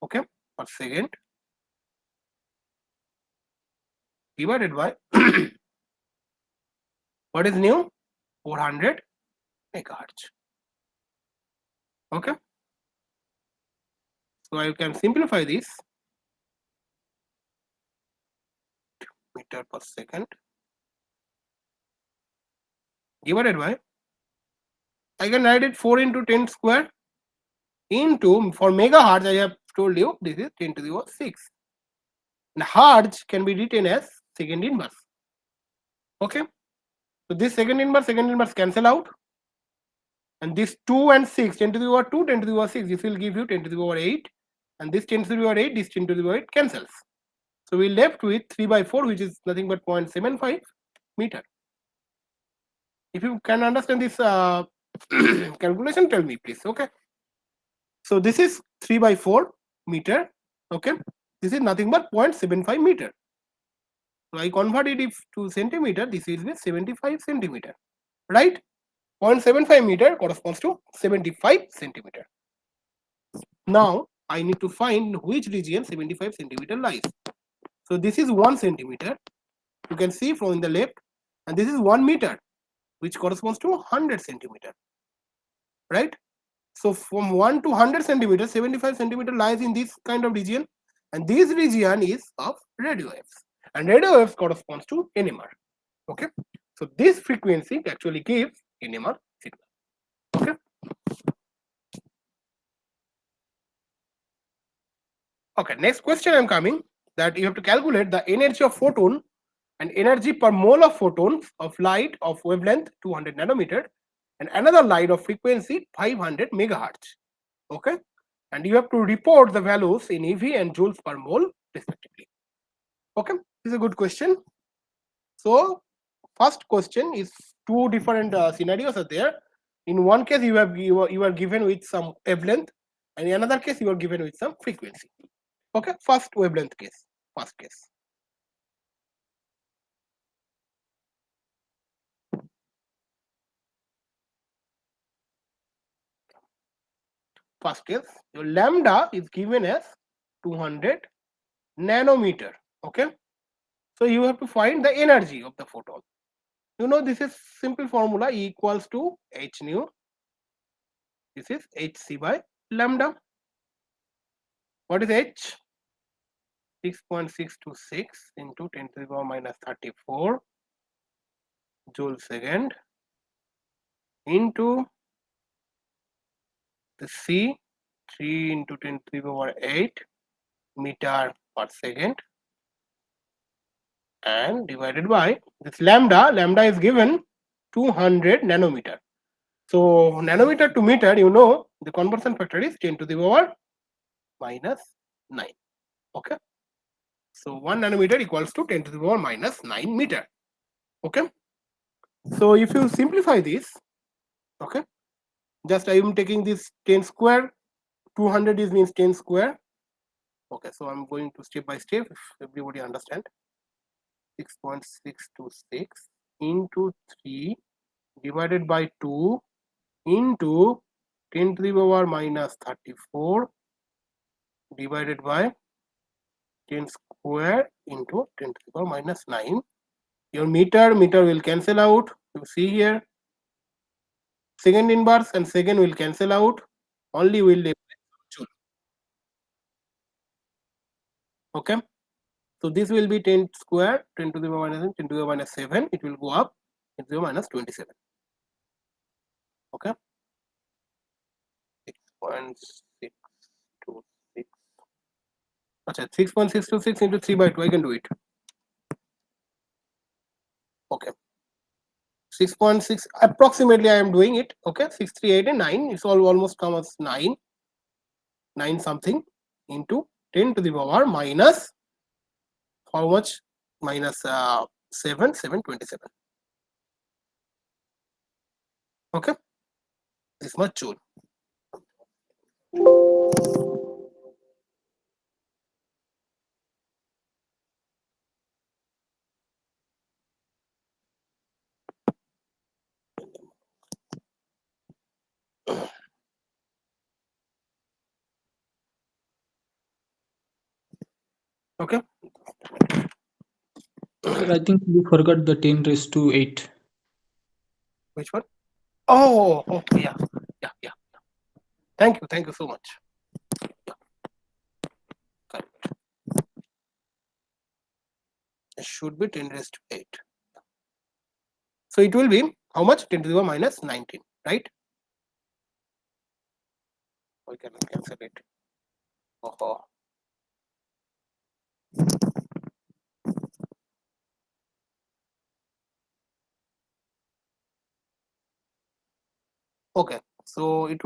okay, per second, divided by what is nu? 400 megahertz. Okay, so I can simplify this, meter per second divided by, I can write it 4 into 10 square into, for megahertz I have told you this is 10 to the power 6, and hertz can be written as second inverse. Okay, so this second inverse cancel out, and this 2 and 6, 10 to the power 2, 10 to the power 6, this will give you 10 to the power 8, and this 10 to the power 8, this 10 to the power 8 cancels. So we left with 3 by 4, which is nothing but 0.75 meter. If you can understand this calculation, tell me please. Okay, so this is 3 by 4 meter. Okay, this is nothing but 0.75 meter. So I convert it to centimeter. This is with 75 centimeter, right? 0.75 meter corresponds to 75 centimeter. Now I need to find which region 75 centimeter lies. So this is 1 centimeter. You can see from the left, and this is 1 meter, which corresponds to 100 centimeter, right? So from 1 to 100 centimeter, 75 centimeter lies in this kind of region, and this region is of radio waves, and radio waves corresponds to NMR. Okay, so this frequency actually gives NMR signal. Okay, okay, next question I'm coming, that you have to calculate the energy of photon and energy per mole of photons of light of wavelength 200 nanometer and another light of frequency 500 megahertz. Okay, and you have to report the values in eV and joules per mole respectively. Okay, this is a good question. So first question is two different scenarios are there. In one case you are given with some wavelength, and in another case you are given with some frequency. Okay, first wavelength case, first case. first case, your lambda is given as 200 nanometer. Okay, so you have to find the energy of the photon. You know, this is simple formula, E equals to h nu. This is hc by lambda. What is h? 6.626 into 10 to the power minus 34 joule second into the C, 3 into 10 to the power 8 meter per second, and divided by this lambda. Lambda is given 200 nanometer. So nanometer to meter, you know, the conversion factor is 10 to the power minus 9. Okay, so 1 nanometer equals to 10 to the power minus 9 meter. Okay, so if you simplify this, okay, just I am taking this 10 square, 200 is means 10 square. Okay, so I'm going to step by step if everybody understand. 6.626 into 3 divided by 2 into 10 to the power minus 34 divided by 10 square into 10 to the power minus 9. Your meter will cancel out. You see here, second inverse and second will cancel out. Only will leave joule. Okay, so this will be 10 square, 10 to the power minus 10 to the power minus 7. It will go up 10 to the power minus 27. Okay, 6.626. Okay, 6.626 into 3 by 2. I can do it. Okay, 6.6 approximately I am doing it. Okay, 6, 3, 8 and 9. It's all almost comes 9 something into 10 to the power minus how much? Minus 727. Okay, this much joule. Okay, Sir, I think you forgot the 10 raised to 8. which one? Oh, okay, yeah. Thank you so much. Yeah. Correct. It should be 10 raised to 8. So it will be how much? 10 to the power minus 19, right? We can cancel it. Oh. Okay, so it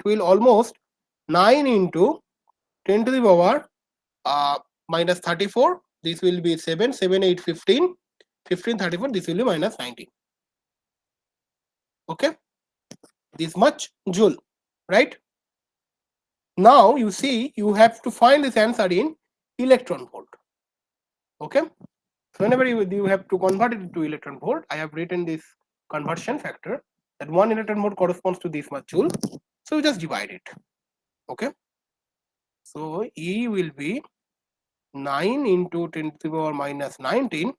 will almost 9 into 10 to the power minus 34. This will be 7, 7, 8, 15, 15, 34. This will be minus 19. Okay, this much joule, right? Now you see you have to find this answer in electron volt. Okay, so whenever you have to convert it to electron volt, I have written this conversion factor that 1 electron volt corresponds to this much joule. So you just divide it. Okay, so E will be 9 into 10 to the power minus 19.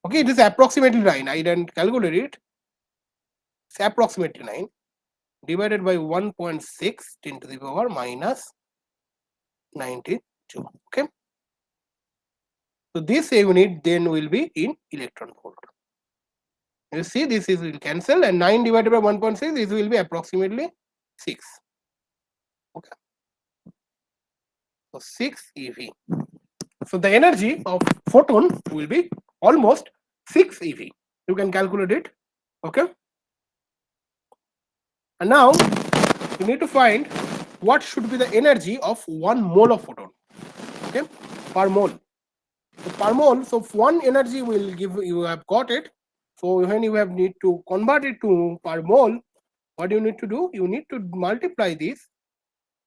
Okay, it is approximately 9. I didn't calculate it. It's approximately 9 divided by 1.6 10 to the power minus 92. Okay, so this unit then will be in electron volt. You see, this is will cancel, and 9 divided by 1.6, this will be approximately 6. Okay, so 6 eV. So the energy of photon will be almost 6 eV. You can calculate it. Okay, and now you need to find what should be the energy of 1 mole of photon. Okay, per mole. So per mole, so 1 energy will give, you have got it. So when you have need to convert it to per mole, what you need to do? You need to multiply this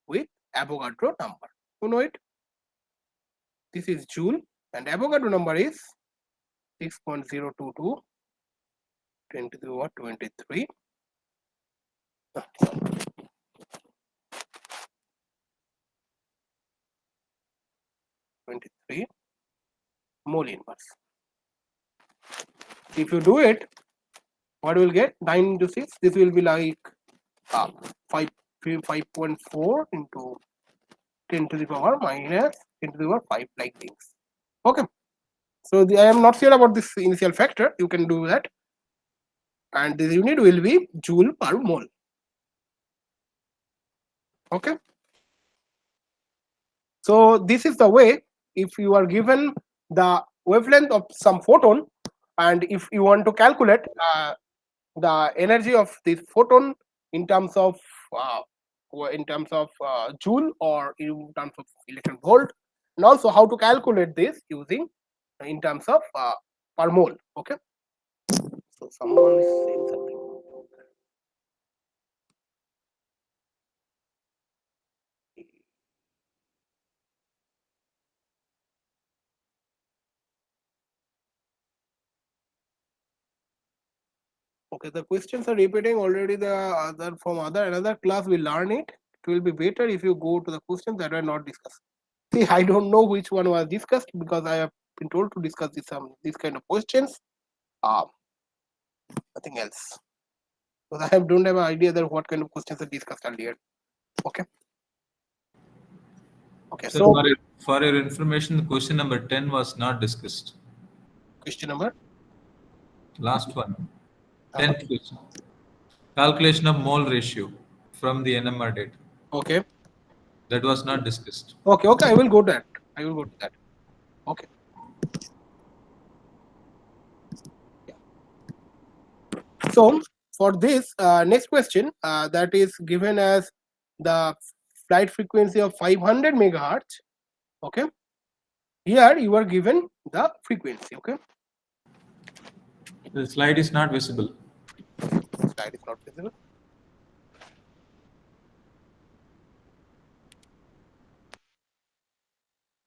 with Avogadro number. You know it. This is joule, and Avogadro number is 6.022 10 to the power 23. 3 mole inverse. If you do it, what will get? 9 into 6, this will be like 5.4 into 10 to the power minus 10 to the power 5 like this. Okay. So I am not sure about this initial factor. You can do that. And this unit will be joule per mole. Okay. So this is the way, if you are given the wavelength of some photon, and if you want to calculate the energy of this photon in terms of joule or in terms of electron volt, and also how to calculate this using in terms of per mole. Okay. So someone is saying something. Okay, the questions are repeating already. The other from another class we learn it. It will be better if you go to the questions that were not discussed. See, I don't know which one was discussed because I have been told to discuss these kind of questions. Nothing else. Because I don't have an idea that what kind of questions are discussed earlier. Okay. Okay. So So for your information, question number 10 was not discussed. question number. Last one. 10th question. Calculation of mole ratio from the NMR data. Okay. That was not discussed. Okay. Okay. I will go to that. I will go to that. Okay. Yeah. So for this next question, that is given as the flight frequency of 500 megahertz. Okay. Here you are given the frequency. Okay. The slide is not visible. Slide is not visible.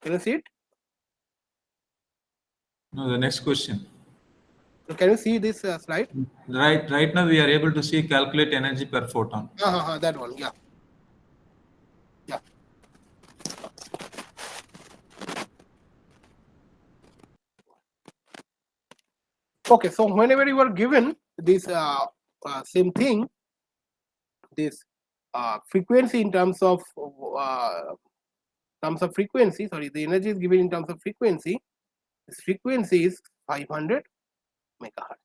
Can you see it? No, the next question. So can you see this slide? Right now we are able to see calculate energy per photon. That one. Yeah. Yeah. Okay. So whenever you are given this same thing, this frequency in terms of frequency. Sorry, the energy is given in terms of frequency. This frequency is 500 megahertz,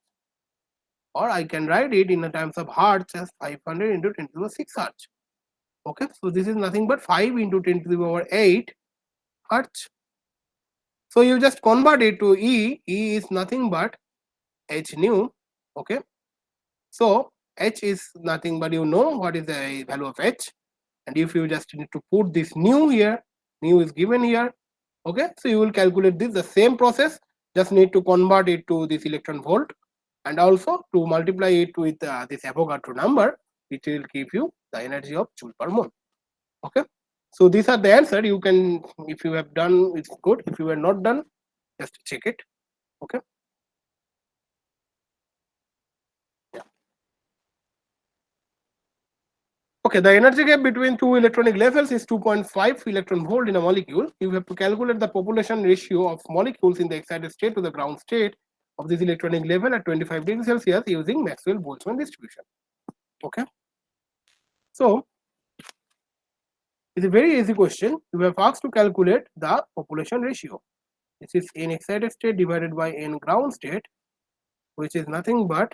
or I can write it in the terms of hertz as 500 into 10 to the power 6 hertz. Okay, so this is nothing but 5 into 10 to the power 8 hertz. So you just convert it to E. E is nothing but h nu. Okay, so h is nothing but, you know what is the value of h, and if you just need to put this nu here, nu is given here. Okay, so you will calculate this, the same process, just need to convert it to this electron volt and also to multiply it with this Avogadro number, which will give you the energy of joule per mole. Okay, so these are the answer. You can, if you have done, it's good. If you have not done, just check it. Okay. Yeah. Okay, the energy gap between two electronic levels is 2.5 electron volt in a molecule. You have to calculate the population ratio of molecules in the excited state to the ground state of this electronic level at 25 degrees Celsius using Maxwell-Boltzmann distribution. Okay. So it's a very easy question. You have asked to calculate the population ratio. This is n excited state divided by n ground state, which is nothing but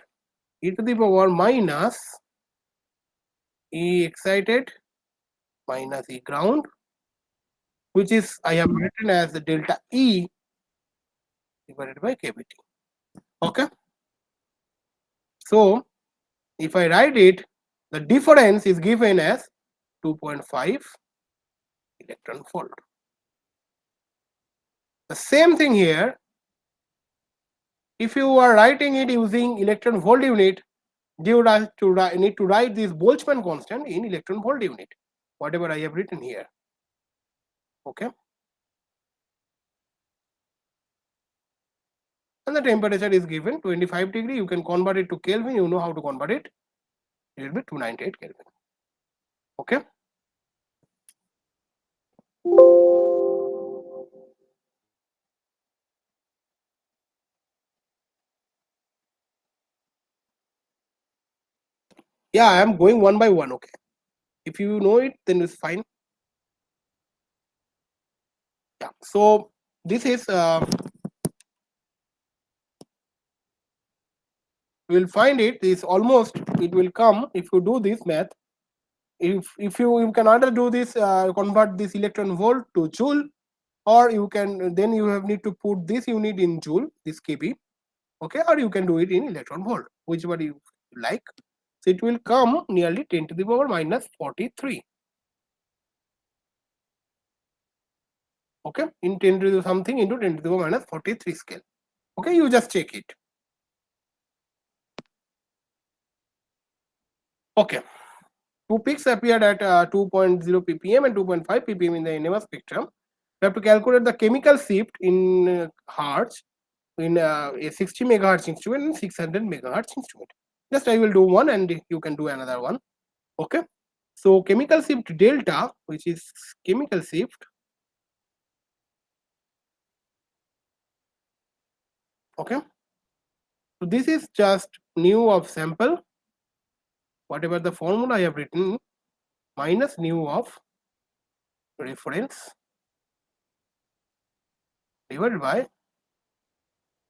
e to the power minus E excited minus E ground, which is I have written as the delta E divided by kVt. Okay. So if I write it, the difference is given as 2.5 electron volt. The same thing here. If you are writing it using electron volt unit, you need to write this Boltzmann constant in electron volt unit, whatever I have written here. Okay. And the temperature is given 25 degree. You can convert it to Kelvin. You know how to convert it. It will be 298 Kelvin. Okay. Yeah, I am going one by one. Okay, if you know it, then it's fine. Yeah, so this is we will find it is almost, it will come if you do this math. If you can either do this, convert this electron volt to joule, or you can, then you have need to put this unit in joule, this kb, okay, or you can do it in electron volt, whichever you like. So it will come nearly 10 to the power minus 43. Okay, in 10 to the something into 10 to the power minus 43 scale. Okay, you just check it. Okay, two peaks appeared at 2.0 ppm and 2.5 ppm in the NMR spectrum. You have to calculate the chemical shift in hertz in a 60 megahertz instrument and 600 megahertz instrument. Just I will do one and you can do another one. Okay, so chemical shift delta, which is chemical shift. Okay, so this is just nu of sample, whatever the formula I have written, minus nu of reference divided by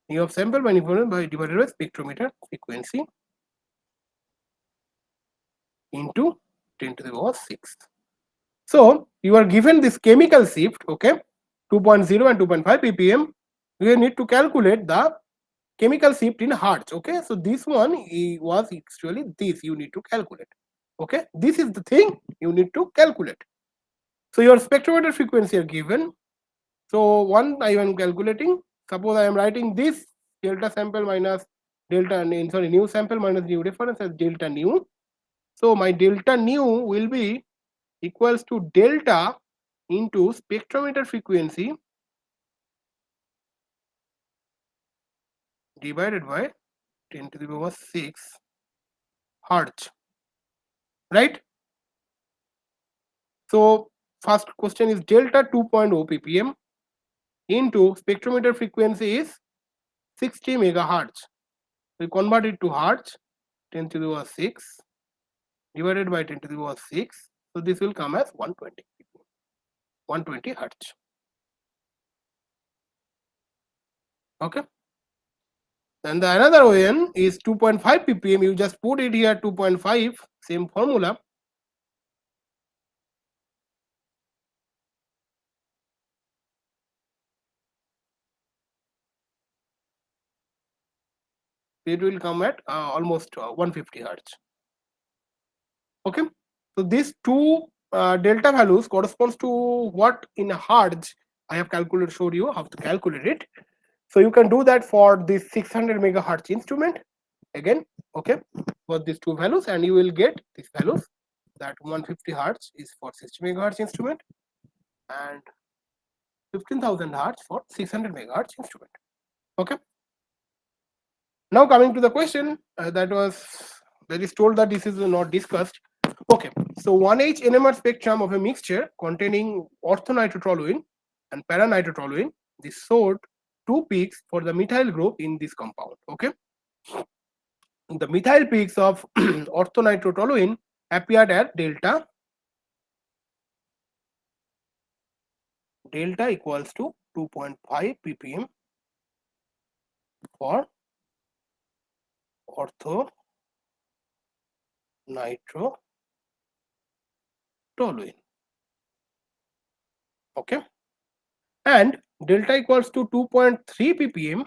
nu of sample by divided by spectrometer frequency into 10 to the power 6. So you are given this chemical shift, okay, 2.0 and 2.5 ppm. You need to calculate the chemical shift in hertz. Okay, so this one was actually this you need to calculate. Okay, this is the thing you need to calculate. So your spectrometer frequency are given. So one I am calculating. Suppose I am writing this delta sample minus delta, sorry, new sample minus new reference as delta nu. So my delta nu will be equals to delta into spectrometer frequency divided by 10 to the power 6 hertz, right? So first question is delta 2.0 ppm into spectrometer frequency is 60 megahertz. We convert it to hertz, 10 to the power 6 divided by 10 to the power 6. So this will come as 120 ppm, 120 hertz. Okay. And the another one is 2.5 ppm. You just put it here 2.5, same formula. It will come at almost 150 hertz. Okay, so these two delta values corresponds to what in hertz I have calculated, showed you how to calculate it. So you can do that for this 600 megahertz instrument again. Okay, for these two values, and you will get these values, that 150 hertz is for 60 megahertz instrument and 15,000 hertz for 600 megahertz instrument. Okay. Now coming to the question that is told that this is not discussed. Okay, so 1H NMR spectrum of a mixture containing orthonitrotoluene and paranitrotoluene. This showed two peaks for the methyl group in this compound. Okay, the methyl peaks of orthonitrotoluene appeared at delta equals to 2.5 ppm for orthonitrotoluene. Okay, and delta equals to 2.3 ppm.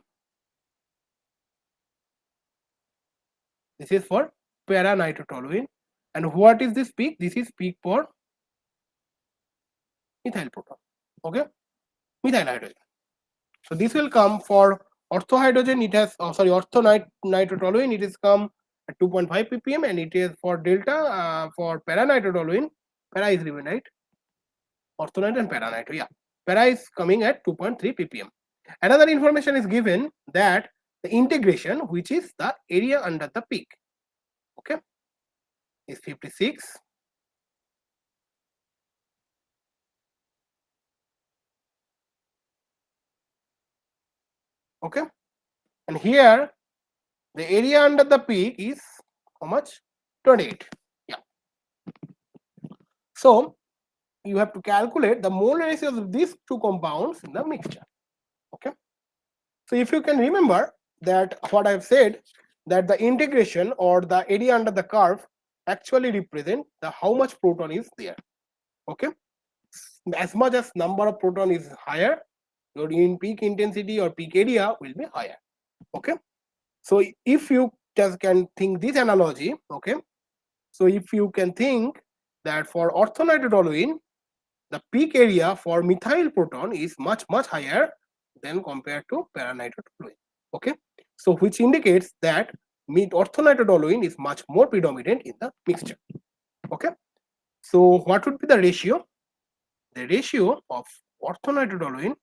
This is for paranitrotoluene. And what is this peak? This is peak for methyl proton. Okay, methyl hydrogen. So this will come for orthohydrogen. It has orthonitrotoluene. It is come at 2.5 ppm, and it is for delta for paranitrotoluene. Para is given, right? Orthonitro and paranitro. Yeah, para is coming at 2.3 ppm. Another information is given that the integration, which is the area under the peak, okay, is 56. Okay, and here the area under the peak is how much? 28. Yeah. So you have to calculate the mole ratios of these two compounds in the mixture. Okay. So if you can remember that what I've said, that the integration or the area under the curve actually represent the how much proton is there. Okay. As much as number of proton is higher, your in peak intensity or peak area will be higher. Okay. So if you just can think this analogy, okay. So if you can think that for orthonitrodoluene, the peak area for methyl proton is much higher than compared to paranitrodoluene. Okay. So which indicates that orthonitrodoluene is much more predominant in the mixture. Okay. So what would be the ratio? The ratio of orthonitrodoluene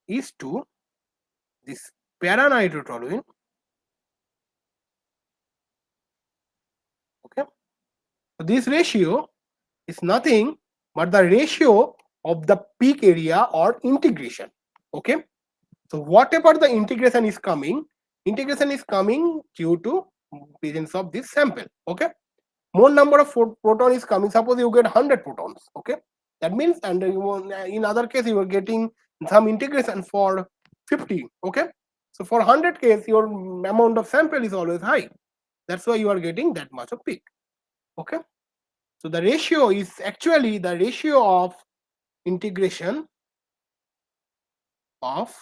is to this paranitrodoluene. Okay. So this ratio is nothing but the ratio of the peak area or integration. Okay. So whatever the integration is coming due to presence of this sample. Okay. More number of proton is coming. Suppose you get 100 protons. Okay. That means, and in other case you are getting some integration for 50. Okay. So for 100 case your amount of sample is always high. That's why you are getting that much of peak. Okay. So the ratio is actually the ratio of integration of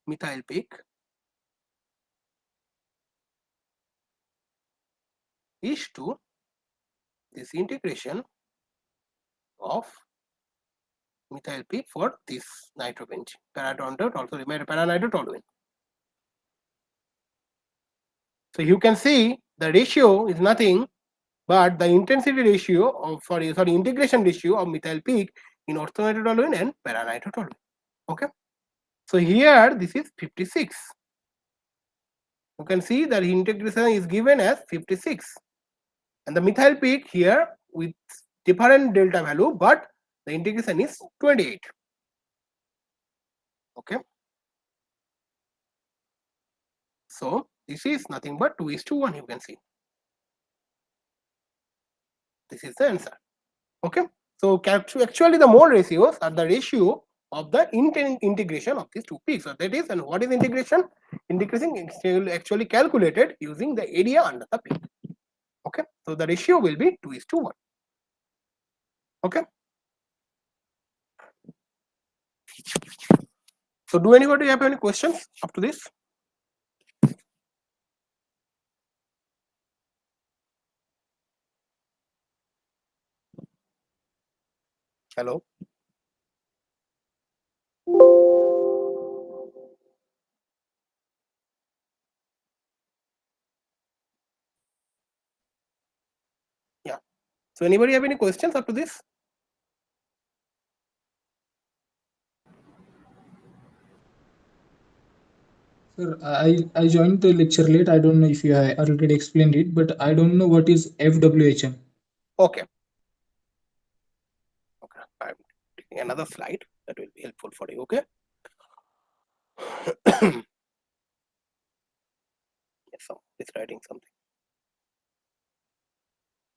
methyl peak is to this integration of methyl peak for this nitrobenzene, also remember paranitrodoluene. So you can see the ratio is nothing but the intensity ratio of integration ratio of methyl peak in orthonitrodoluene and paranitrodoluene. Okay. So here this is 56. You can see that integration is given as 56, and the methyl peak here with different delta value, but the integration is 28. Okay. So this is nothing but 2:1. You can see this is the answer. Okay. So actually the mole ratios are the ratio of the integration of these two peaks. So that is, and what is integration? Integration is actually calculated using the area under the peak. Okay. So the ratio will be 2:1. Okay. So do anybody have any questions up to this? Hello. Yeah. So anybody have any questions up to this? Sir, I joined the lecture late. I don't know if you have already explained it, but I don't know what is FWHM. Okay. Okay. I'm taking another slide that will be helpful for you. Okay. Yes, so it's writing something.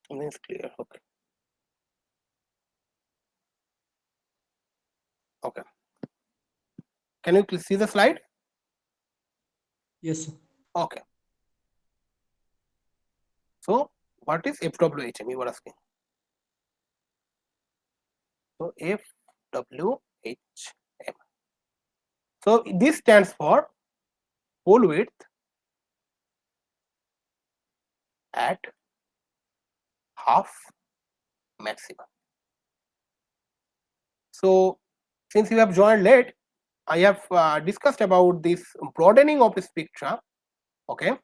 Something is clear. Okay. Okay. Can you please see the slide? Yes, sir. Okay. So what is FWHM? You were asking. So FWHM. So this stands for pole width at half maximum. So since you have joined late, I have discussed about this broadening of a spectra. Okay.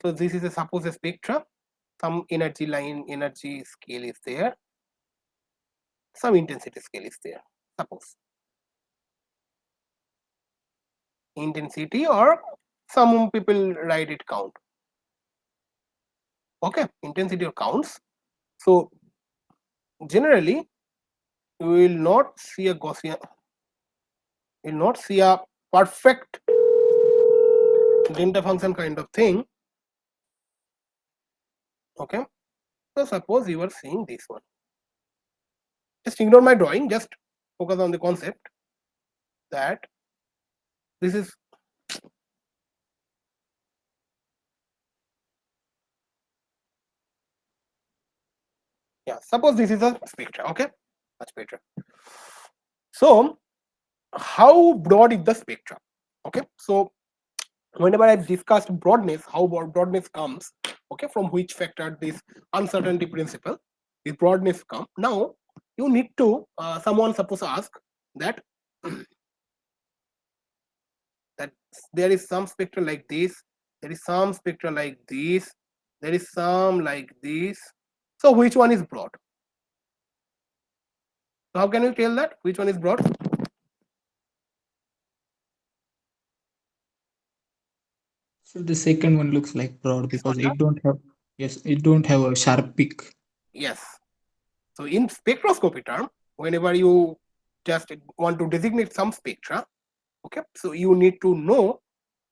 So this is a suppose a spectra. Some energy line, energy scale is there. Some intensity scale is there. Suppose intensity, or some people write it count. Okay, intensity or counts. So generally you will not see a Gaussian, you will not see a perfect delta function kind of thing. Okay, so suppose you are seeing this one. Just ignore my drawing, just focus on the concept that this is suppose this is a spectra. Okay, much better. So how broad is the spectrum? Okay, so whenever I discussed broadness, how broadness comes, okay, from which factor this uncertainty principle, this broadness come. Now you need to someone suppose ask that that there is some spectra like this, there is some spectra like this, there is some like this. So which one is broad? So how can you tell that which one is broad? So the second one looks like broad because one, it don't have, yes, it don't have a sharp peak. Yes. So in spectroscopy term, whenever you just want to designate some spectra, okay, so you need to know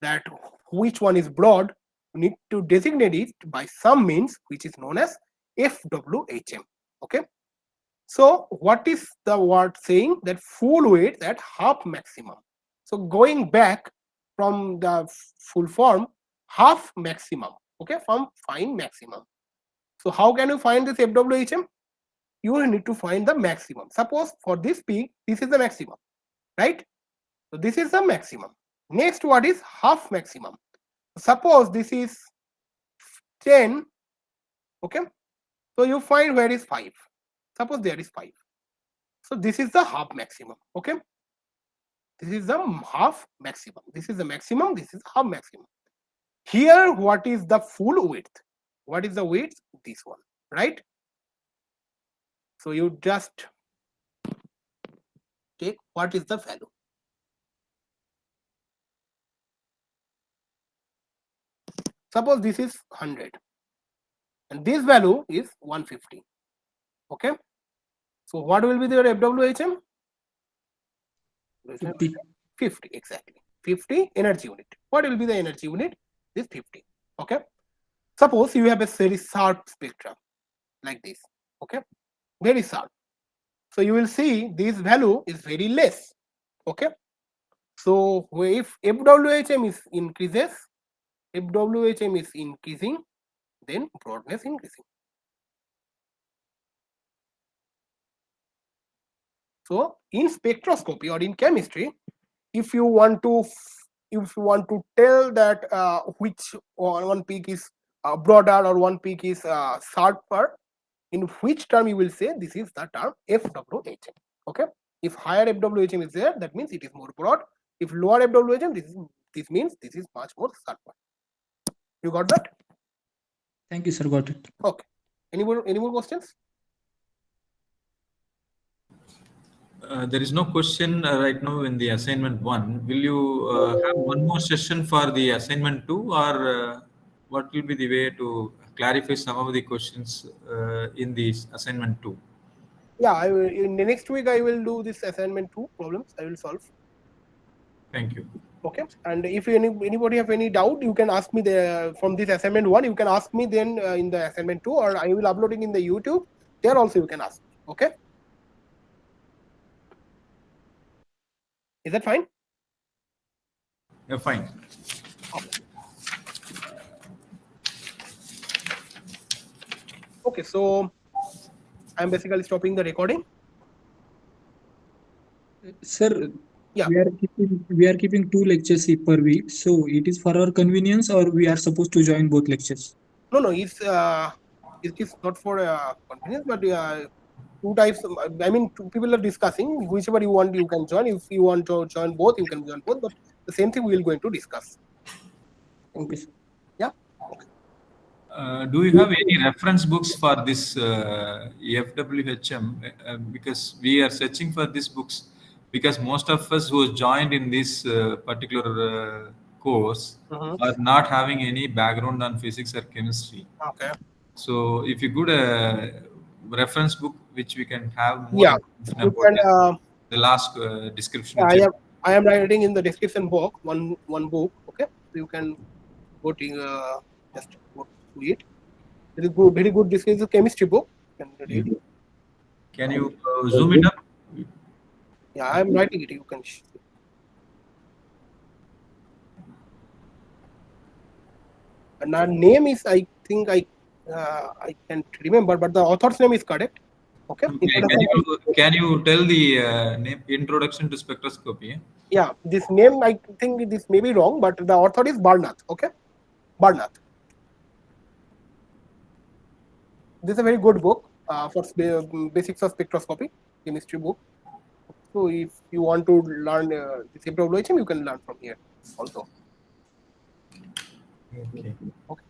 that which one is broad. You need to designate it by some means which is known as FWHM. Okay. So what is the word saying? That full width at half maximum. So going back from the full form, half maximum. Okay, from fine maximum. So how can you find this FWHM? You need to find the maximum. Suppose for this peak, this is the maximum, right? So this is the maximum. Next, what is half maximum? Suppose this is 10, okay? So you find where is 5. Suppose there is 5. So this is the half maximum, okay? This is the half maximum. This is the maximum, this is half maximum. Here, what is the full width? What is the width? This one, right? So you just take what is the value. Suppose this is 100 and this value is 150. Okay. So what will be their FWHM? 50. 50, exactly. 50 energy unit. What will be the energy unit? This 50. Okay. Suppose you have a very sharp spectrum like this. Okay. Very sharp. So you will see this value is very less. Okay. So if FWHM is increases, FWHM is increasing, then broadness increasing. So in spectroscopy or in chemistry, if you want to tell that which one peak is broader or one peak is sharper, in which term you will say this is the term FWHM. Okay. If higher FWHM is there, that means it is more broad. If lower FWHM, this means this is much more sharper. You got that? Thank you, sir. Got it. Okay. Any more questions? There is no question right now in the assignment 1. Will you have one more session for the assignment 2, or what will be the way to clarify some of the questions in the assignment 2? Yeah, in the next week I will do this assignment 2 problems. I will solve. Thank you. Okay. And if anybody have any doubt, you can ask me from this assignment 1. You can ask me then in the assignment 2, or I will upload it in the YouTube. There also you can ask. Okay. Is that fine? Yeah, fine. Okay, so I'm basically stopping the recording. Sir, Yeah. we are keeping 2 lectures per week. So it is for our convenience, or we are supposed to join both lectures? No, it is not for convenience, but 2 types. I mean, people are discussing. Whichever you want, you can join. If you want to join both, you can join both. But the same thing we will going to discuss. Okay, sir. Yeah. Do you have any reference books for this FWHM? Because we are searching for these books, because most of us who joined in this particular course are not having any background on physics or chemistry. Okay. So if you go to reference book which we can have more Yeah. information You about can, the last description. I am writing in the description box one book. Okay. you can go to just go to it. It is good, very good. This is a chemistry book. You can read. Can you zoom it up? Yeah, I am writing it. You can. And our name is, I think I can't remember, but the author's name is correct. Okay. Okay. Can you tell the name, introduction to spectroscopy? Yeah, this name I think this may be wrong, but the author is Barnath. Okay, Barnath. This is a very good book for basics of spectroscopy, chemistry book. So if you want to learn this WHM, you can learn from here also. Okay. Okay.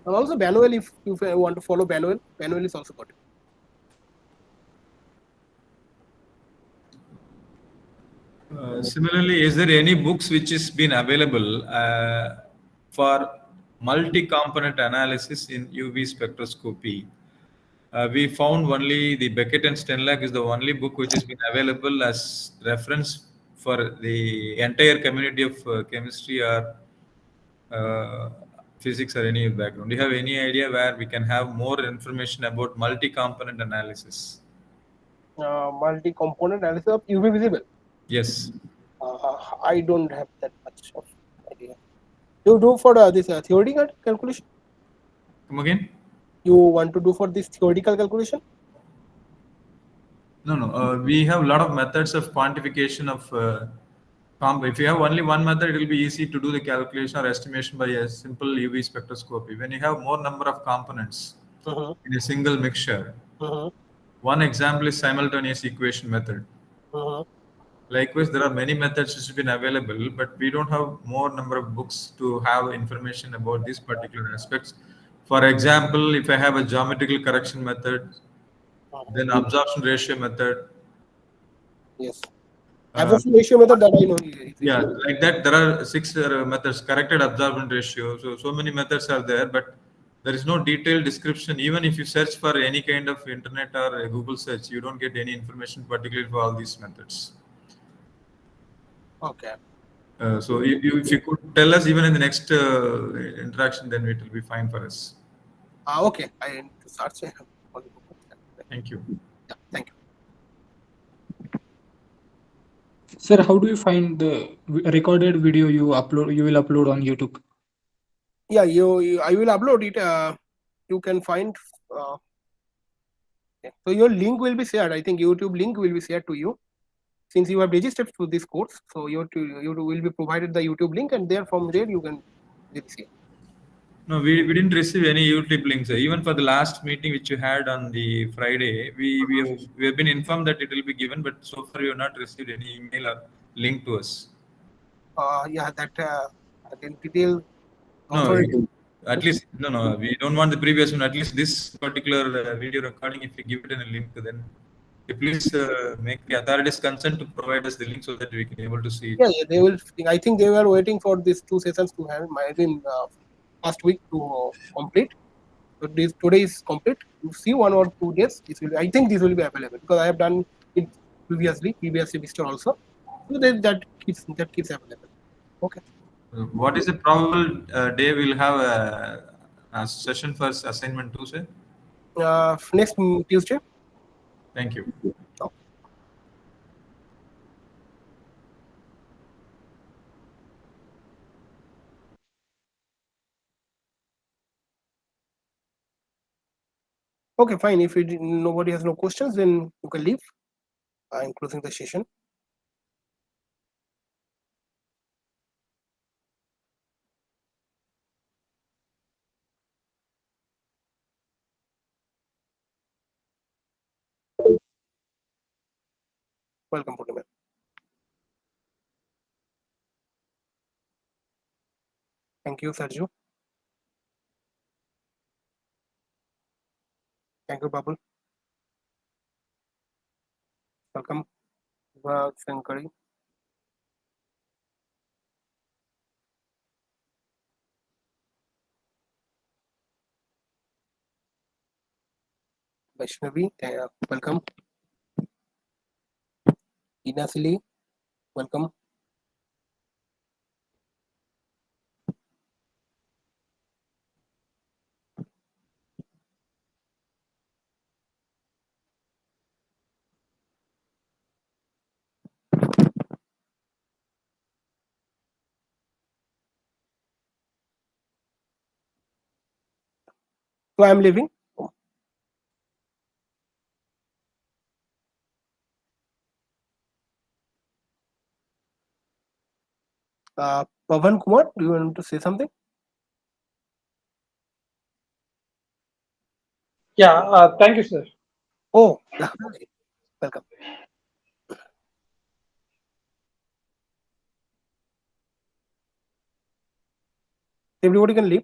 And also Banuel, if you want to follow Banuel, Banuel is also good. Similarly, is there any books which has been available for multi-component analysis in UV spectroscopy? We found only the Beckett and Stenlack is the only book which has been available as reference for the entire community of chemistry or physics or any background. Do you have any idea where we can have more information about multi-component analysis? Multi-component analysis of UV visible. Yes. I don't have that much of idea. You do for this theoretical calculation? Come again? You want to do for this theoretical calculation? No. We have a lot of methods of quantification of. If you have only one method, it will be easy to do the calculation or estimation by a simple UV spectroscopy. When you have more number of components in a single mixture, one example is simultaneous equation method. Likewise, there are many methods which have been available, but we don't have more number of books to have information about these particular aspects. For example, if I have a geometrical correction method, then absorption ratio method. Yes. Absorption ratio method that I know. Yeah, like that, there are 6 methods, corrected absorption ratio. So many methods are there, but there is no detailed description. Even if you search for any kind of internet or a Google search, you don't get any information particularly for all these methods. Okay. So if you could tell us even in the next interaction, then it will be fine for us. Okay. I need to search. Thank you. Yeah, thank you. Sir, how do you find the recorded video you will upload on YouTube? Yeah, I will upload it. You can find. So your link will be shared. I think YouTube link will be shared to you. Since you have registered to this course, so you will be provided the YouTube link, and from there you can see. No, we didn't receive any YouTube links. Even for the last meeting which you had on the Friday, we have been informed that it will be given, but so far you have not received any email or link to us. Yeah, that in detail. No, at least no. We don't want the previous one. At least this particular video recording, if you give it in a link, then please make the authorities consent to provide us the link so that we can able to see it. Yeah, they will. I think they were waiting for these 2 sessions to have last week to complete. So today is complete. You see 1 or 2 days. I think this will be available because I have done it previous semester also. So that keeps available. Okay. What is the probable day we'll have a session for assignment 2, sir? Next Tuesday. Thank you. Okay, fine. If nobody has no questions, then you can leave. I'm closing the session. Welcome, Purnima. Thank you, Sergio. Thank you, Babul. Welcome, Sankari. Vaishnavi, welcome. Inasili, welcome. So I'm leaving. Pavan Kumar, do you want to say something? Yeah, thank you, sir. Oh, welcome. Everybody can leave.